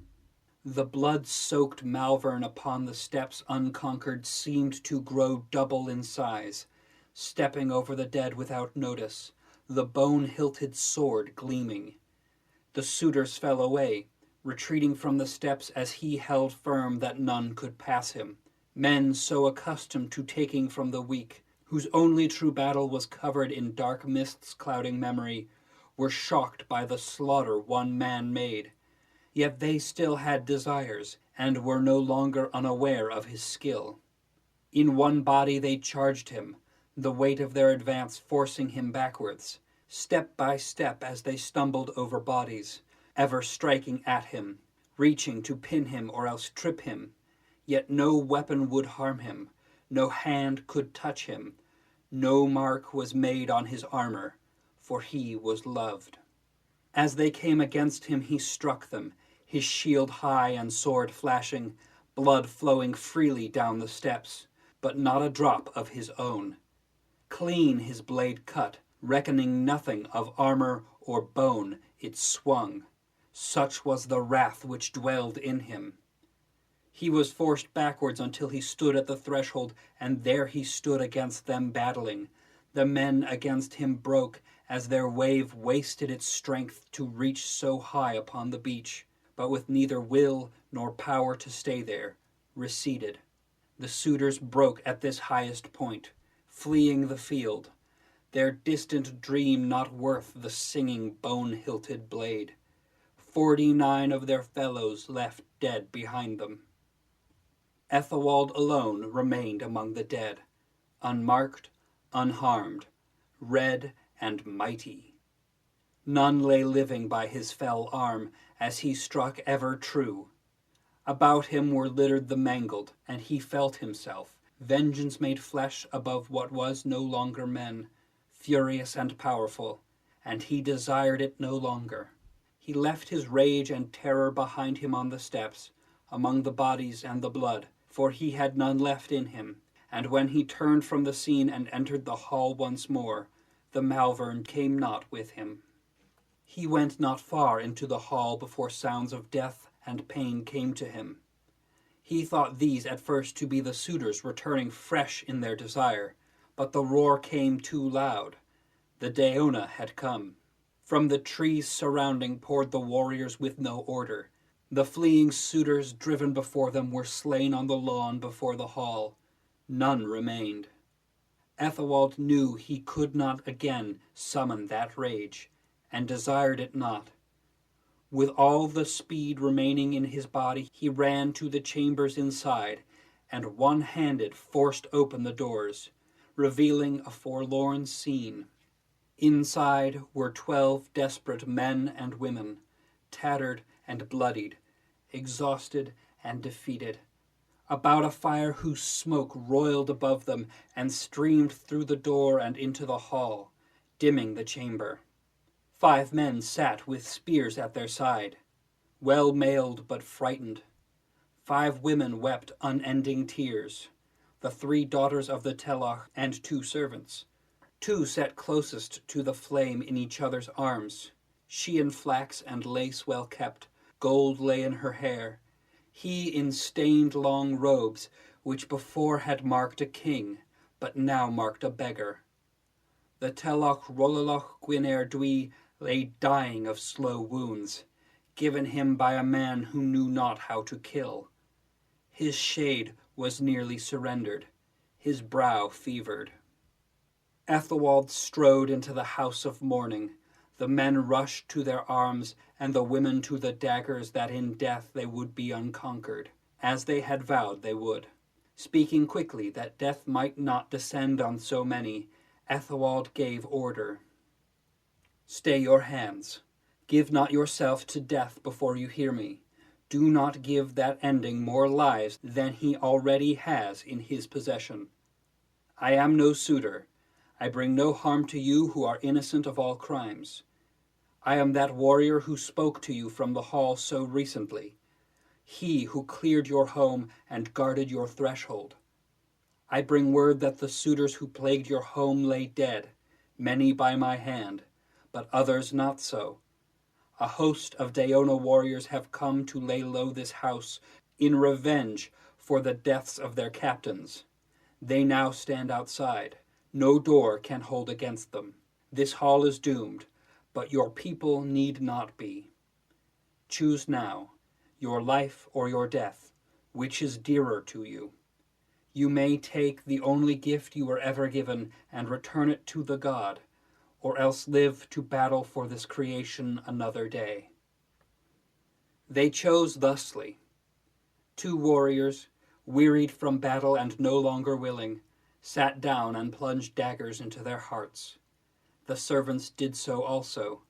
The blood-soaked Malvern upon the steps unconquered seemed to grow double in size, stepping over the dead without notice, the bone-hilted sword gleaming. The suitors fell away, retreating from the steps as he held firm that none could pass him. Men so accustomed to taking from the weak, whose only true battle was covered in dark mists clouding memory, were shocked by the slaughter one man made. Yet they still had desires, and were no longer unaware of his skill. In one body they charged him, the weight of their advance forcing him backwards, step by step as they stumbled over bodies, ever striking at him, reaching to pin him or else trip him. Yet no weapon would harm him, no hand could touch him, no mark was made on his armor, for he was loved. As they came against him he struck them, his shield high and sword flashing, blood flowing freely down the steps, but not a drop of his own. Clean his blade cut, reckoning nothing of armor or bone, it swung. Such was the wrath which dwelled in him. He was forced backwards until he stood at the threshold, and there he stood against them battling. The men against him broke, as their wave wasted its strength to reach so high upon the beach, but with neither will nor power to stay there, receded. The suitors broke at this highest point, fleeing the field, their distant dream not worth the singing bone-hilted blade. 49 of their fellows left dead behind them. Aethelwald alone remained among the dead, unmarked, unharmed, red and mighty. None lay living by his fell arm, as he struck ever true. About him were littered the mangled, and he felt himself, Vengeance made flesh above what was no longer men, furious and powerful, and he desired it no longer. He left his rage and terror behind him on the steps, among the bodies and the blood, for he had none left in him. And when he turned from the scene and entered the hall once more, the Malvern came not with him. He went not far into the hall before sounds of death and pain came to him. He thought these at first to be the suitors returning fresh in their desire, but the roar came too loud. The Daona had come. From the trees surrounding poured the warriors with no order. The fleeing suitors driven before them were slain on the lawn before the hall. None remained. Aethelwald knew he could not again summon that rage, and desired it not. With all the speed remaining in his body, he ran to the chambers inside, and one-handed forced open the doors, revealing a forlorn scene. Inside were 12 desperate men and women, tattered and bloodied, exhausted and defeated, about a fire whose smoke roiled above them and streamed through the door and into the hall, dimming the chamber. 5 men sat with spears at their side, well mailed but frightened. 5 women wept unending tears, the 3 daughters of the Telach and 2 servants. 2 sat closest to the flame in each other's arms, she in flax and lace well kept, gold lay in her hair, he in stained long robes, which before had marked a king, but now marked a beggar. The Telach Rololoch Gwynner Dwi lay dying of slow wounds, given him by a man who knew not how to kill. His shade was nearly surrendered, his brow fevered. Aethelwald strode into the house of mourning. The men rushed to their arms, and the women to the daggers that in death they would be unconquered, as they had vowed they would. Speaking quickly that death might not descend on so many, Aethelwald gave order. Stay your hands. Give not yourself to death before you hear me. Do not give that ending more lives than he already has in his possession. I am no suitor. I bring no harm to you who are innocent of all crimes. I am that warrior who spoke to you from the hall so recently, he who cleared your home and guarded your threshold. I bring word that the suitors who plagued your home lay dead, many by my hand, but others not so. A host of Daona warriors have come to lay low this house in revenge for the deaths of their captains. They now stand outside. No door can hold against them. This hall is doomed, but your people need not be. Choose now, your life or your death, which is dearer to you. You may take the only gift you were ever given and return it to the god, or else live to battle for this creation another day. They chose thusly. 2 warriors, wearied from battle and no longer willing, sat down and plunged daggers into their hearts. The servants did so also,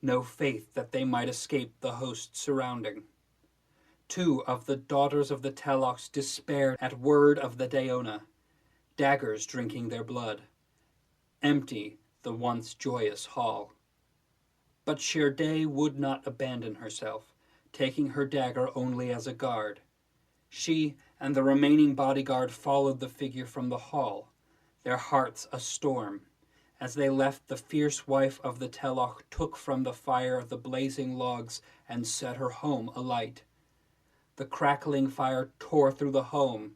no faith that they might escape the host surrounding. 2 of the daughters of the Telachs despaired at word of the Daona, daggers drinking their blood. Empty the once joyous hall. But Sherde would not abandon herself, taking her dagger only as a guard. She and the remaining bodyguard followed the figure from the hall, their hearts a storm. As they left, the fierce wife of the Telach took from the fire the blazing logs and set her home alight. The crackling fire tore through the home.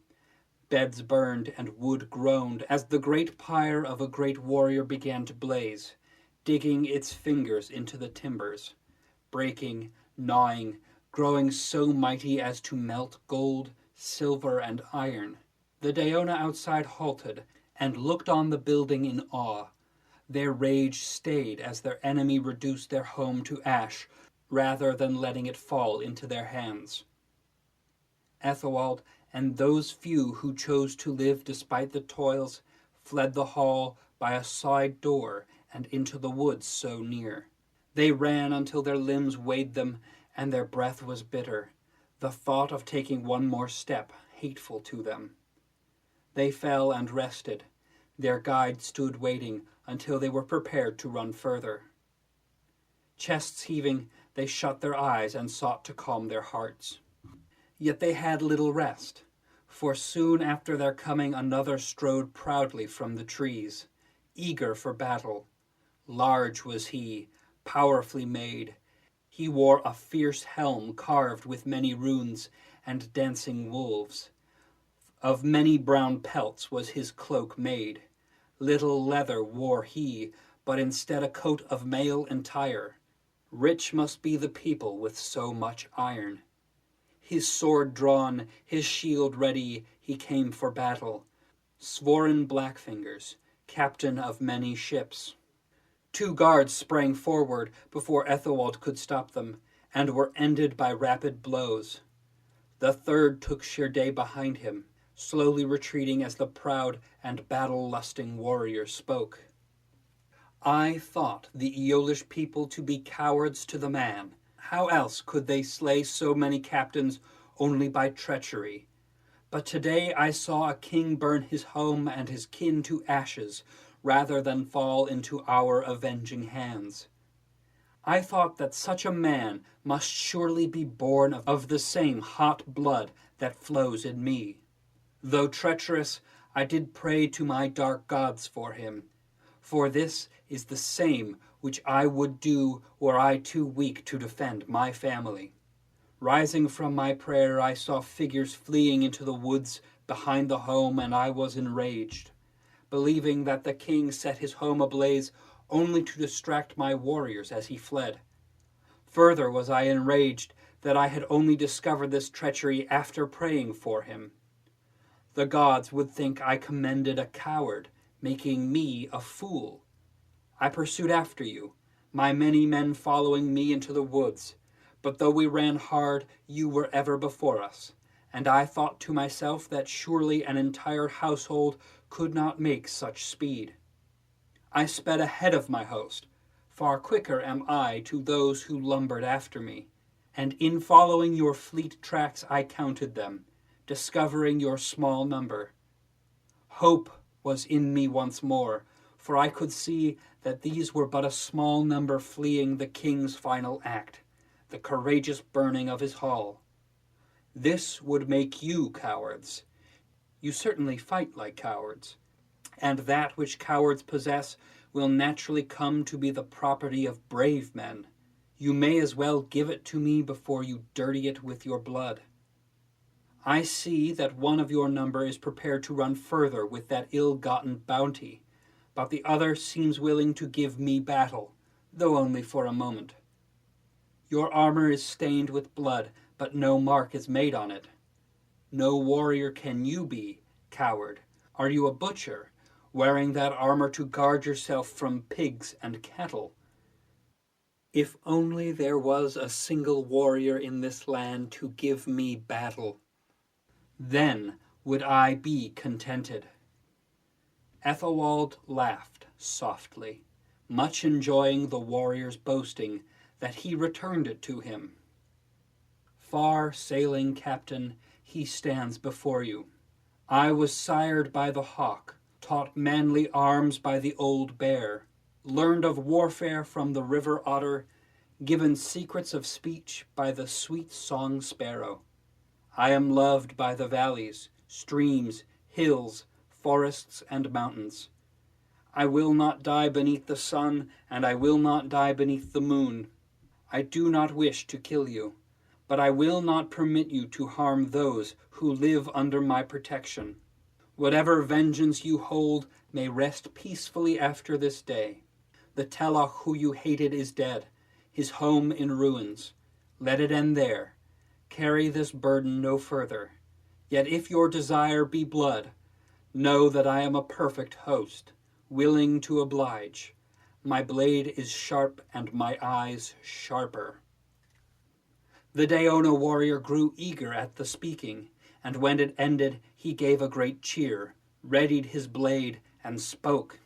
Beds burned and wood groaned as the great pyre of a great warrior began to blaze, digging its fingers into the timbers, breaking, gnawing, growing so mighty as to melt gold, silver, and iron. The Daona outside halted and looked on the building in awe. Their rage stayed as their enemy reduced their home to ash, rather than letting it fall into their hands. Aethelwald and those few who chose to live despite the toils fled the hall by a side door and into the woods so near. They ran until their limbs weighed them and their breath was bitter, the thought of taking one more step hateful to them. They fell and rested. Their guide stood waiting until they were prepared to run further. Chests heaving, they shut their eyes and sought to calm their hearts. Yet they had little rest, for soon after their coming another strode proudly from the trees, eager for battle. Large was he, powerfully made. He wore a fierce helm carved with many runes and dancing wolves. Of many brown pelts was his cloak made. Little leather wore he, but instead a coat of mail entire. Rich must be the people with so much iron. His sword drawn, his shield ready, he came for battle. Sworn Blackfingers, captain of many ships. 2 guards sprang forward before Aethelwald could stop them, and were ended by rapid blows. The 3rd took Shirday behind him, slowly retreating as the proud and battle-lusting warrior spoke. I thought the Aeolish people to be cowards to the man. How else could they slay so many captains only by treachery? But today I saw a king burn his home and his kin to ashes, rather than fall into our avenging hands. I thought that such a man must surely be born of the same hot blood that flows in me. Though treacherous, I did pray to my dark gods for him, for this is the same which I would do were I too weak to defend my family. Rising from my prayer, I saw figures fleeing into the woods behind the home, and I was enraged, believing that the king set his home ablaze only to distract my warriors as he fled. Further was I enraged that I had only discovered this treachery after praying for him. The gods would think I commended a coward, making me a fool. I pursued after you, my many men following me into the woods, but though we ran hard, you were ever before us, and I thought to myself that surely an entire household could not make such speed. I sped ahead of my host. Far quicker am I to those who lumbered after me, and in following your fleet tracks I counted them, discovering your small number. Hope was in me once more, for I could see that these were but a small number fleeing the king's final act, the courageous burning of his hall. This would make you cowards. You certainly fight like cowards, and that which cowards possess will naturally come to be the property of brave men. You may as well give it to me before you dirty it with your blood. I see that one of your number is prepared to run further with that ill-gotten bounty, but the other seems willing to give me battle, though only for a moment. Your armor is stained with blood, but no mark is made on it. No warrior can you be, coward. Are you a butcher, wearing that armor to guard yourself from pigs and cattle? If only there was a single warrior in this land to give me battle, then would I be contented. Aethelwald laughed softly, much enjoying the warrior's boasting that he returned it to him. Far sailing captain, he stands before you. I was sired by the hawk, taught manly arms by the old bear, learned of warfare from the river otter, given secrets of speech by the sweet song sparrow. I am loved by the valleys, streams, hills, forests, and mountains. I will not die beneath the sun, and I will not die beneath the moon. I do not wish to kill you, but I will not permit you to harm those who live under my protection. Whatever vengeance you hold may rest peacefully after this day. The Telach who you hated is dead, his home in ruins. Let it end there. Carry this burden no further. Yet if your desire be blood, know that I am a perfect host, willing to oblige. My blade is sharp and my eyes sharper. The Daona warrior grew eager at the speaking, and when it ended he gave a great cheer, readied his blade, and spoke.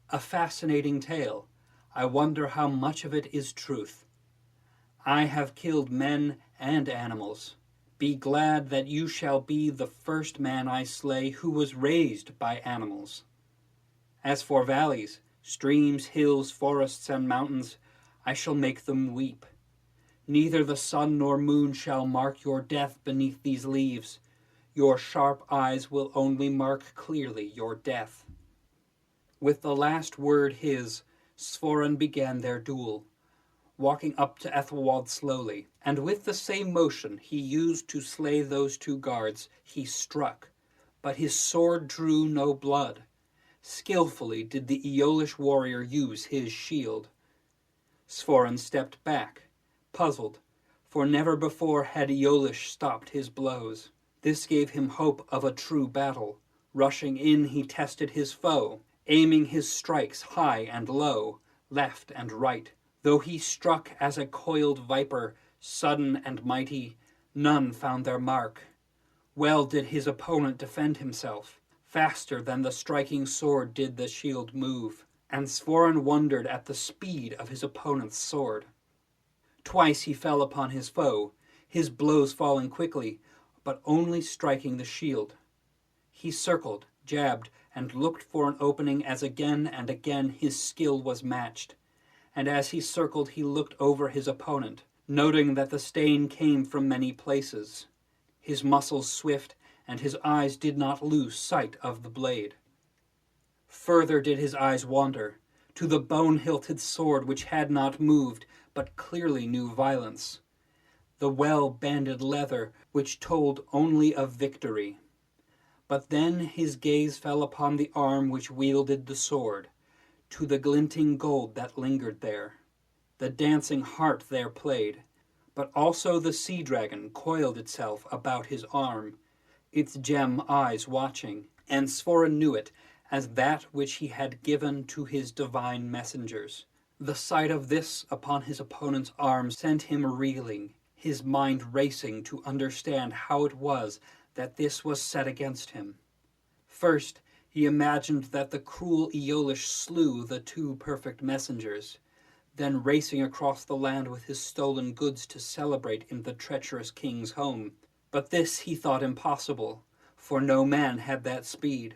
A fascinating tale. I wonder how much of it is truth. I have killed men and animals, Be glad that you shall be the first man I slay who was raised by animals. As for valleys, streams, hills, forests, and mountains, I shall make them weep. Neither the sun nor moon shall mark your death beneath these leaves. Your sharp eyes will only mark clearly your death. With the last word his, Svoren began their duel, walking up to Aethelwald slowly, and with the same motion he used to slay those two guards, he struck, but his sword drew no blood. Skillfully did the Aeolish warrior use his shield. Svoren stepped back, puzzled, for never before had Aeolish stopped his blows. This gave him hope of a true battle. Rushing in, he tested his foe, aiming his strikes high and low, left and right. Though he struck as a coiled viper, sudden and mighty, none found their mark. Well did his opponent defend himself. Faster than the striking sword did the shield move, and Svoren wondered at the speed of his opponent's sword. Twice he fell upon his foe, his blows falling quickly, but only striking the shield. He circled, jabbed, and looked for an opening as again and again his skill was matched. And as he circled he looked over his opponent, noting that the stain came from many places. His muscles swift, and his eyes did not lose sight of the blade. Further did his eyes wander, to the bone-hilted sword which had not moved, but clearly knew violence. The well-banded leather which told only of victory. But then his gaze fell upon the arm which wielded the sword, to the glinting gold that lingered there. The dancing heart there played, but also the sea-dragon coiled itself about his arm, its gem eyes watching, and Svoren knew it as that which he had given to his divine messengers. The sight of this upon his opponent's arm sent him reeling, his mind racing to understand how it was that this was set against him. First, he imagined that the cruel Aeolish slew the two perfect messengers, then racing across the land with his stolen goods to celebrate in the treacherous king's home. But this he thought impossible, for no man had that speed.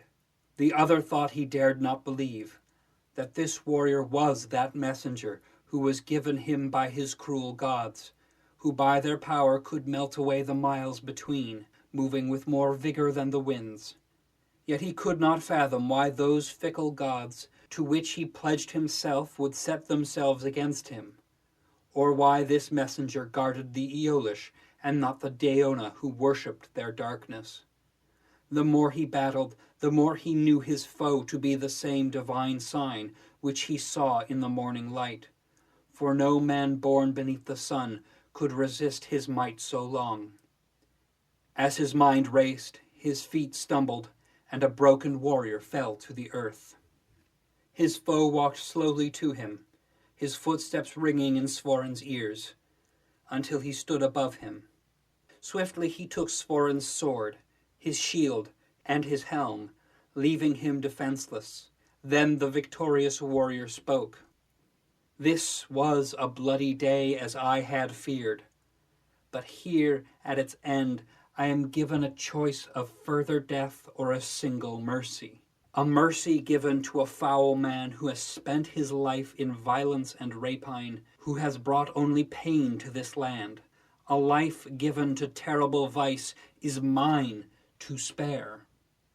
The other thought he dared not believe, that this warrior was that messenger who was given him by his cruel gods, who by their power could melt away the miles between, moving with more vigor than the winds. Yet he could not fathom why those fickle gods, to which he pledged himself, would set themselves against him, or why this messenger guarded the Aeolish and not the Daona who worshipped their darkness. The more he battled, the more he knew his foe to be the same divine sign which he saw in the morning light, for no man born beneath the sun could resist his might so long. As his mind raced, his feet stumbled, and a broken warrior fell to the earth. His foe walked slowly to him, his footsteps ringing in Svoren's ears, until he stood above him. Swiftly he took Svoren's sword, his shield, and his helm, leaving him defenseless. Then the victorious warrior spoke. "This was a bloody day as I had feared, but here at its end I am given a choice of further death or a single mercy. A mercy given to a foul man who has spent his life in violence and rapine, who has brought only pain to this land. A life given to terrible vice is mine to spare.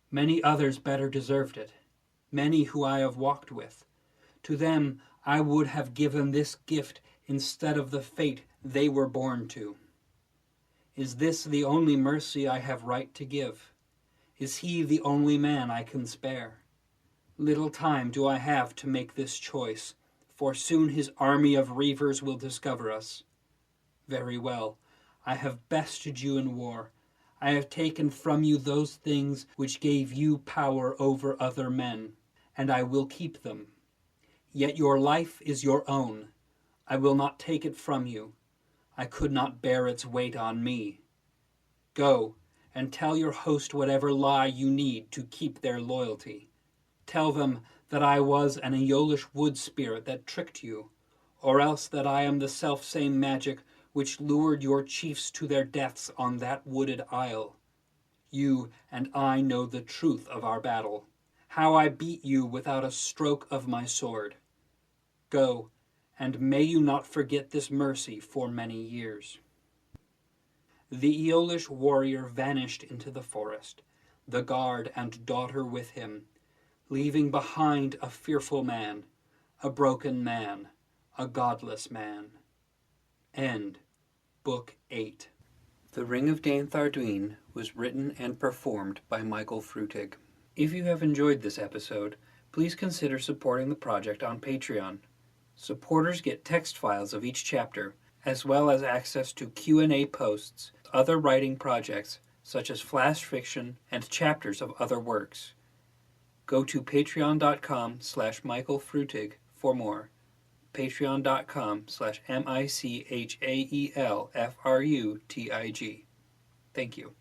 Many others better deserved it, many who I have walked with. To them I would have given this gift instead of the fate they were born to. Is this the only mercy I have right to give? Is he the only man I can spare? Little time do I have to make this choice, for soon his army of reavers will discover us. Very well, I have bested you in war. I have taken from you those things which gave you power over other men, and I will keep them. Yet your life is your own. I will not take it from you. I could not bear its weight on me. Go, and tell your host whatever lie you need to keep their loyalty. Tell them that I was an Aeolish wood spirit that tricked you, or else that I am the self-same magic which lured your chiefs to their deaths on that wooded isle. You and I know the truth of our battle, how I beat you without a stroke of my sword. Go, and may you not forget this mercy for many years." The Aeolish warrior vanished into the forest, the guard and daughter with him, leaving behind a fearful man, a broken man, a godless man. End. Book 8. The Ring of Dame Thardwine was written and performed by Michael Frutig. If you have enjoyed this episode, please consider supporting the project on Patreon. Supporters get text files of each chapter, as well as access to Q&A posts, other writing projects, such as flash fiction and chapters of other works. Go to patreon.com/michaelfrutig for more. patreon.com/MICHAELFRUTIG. Thank you.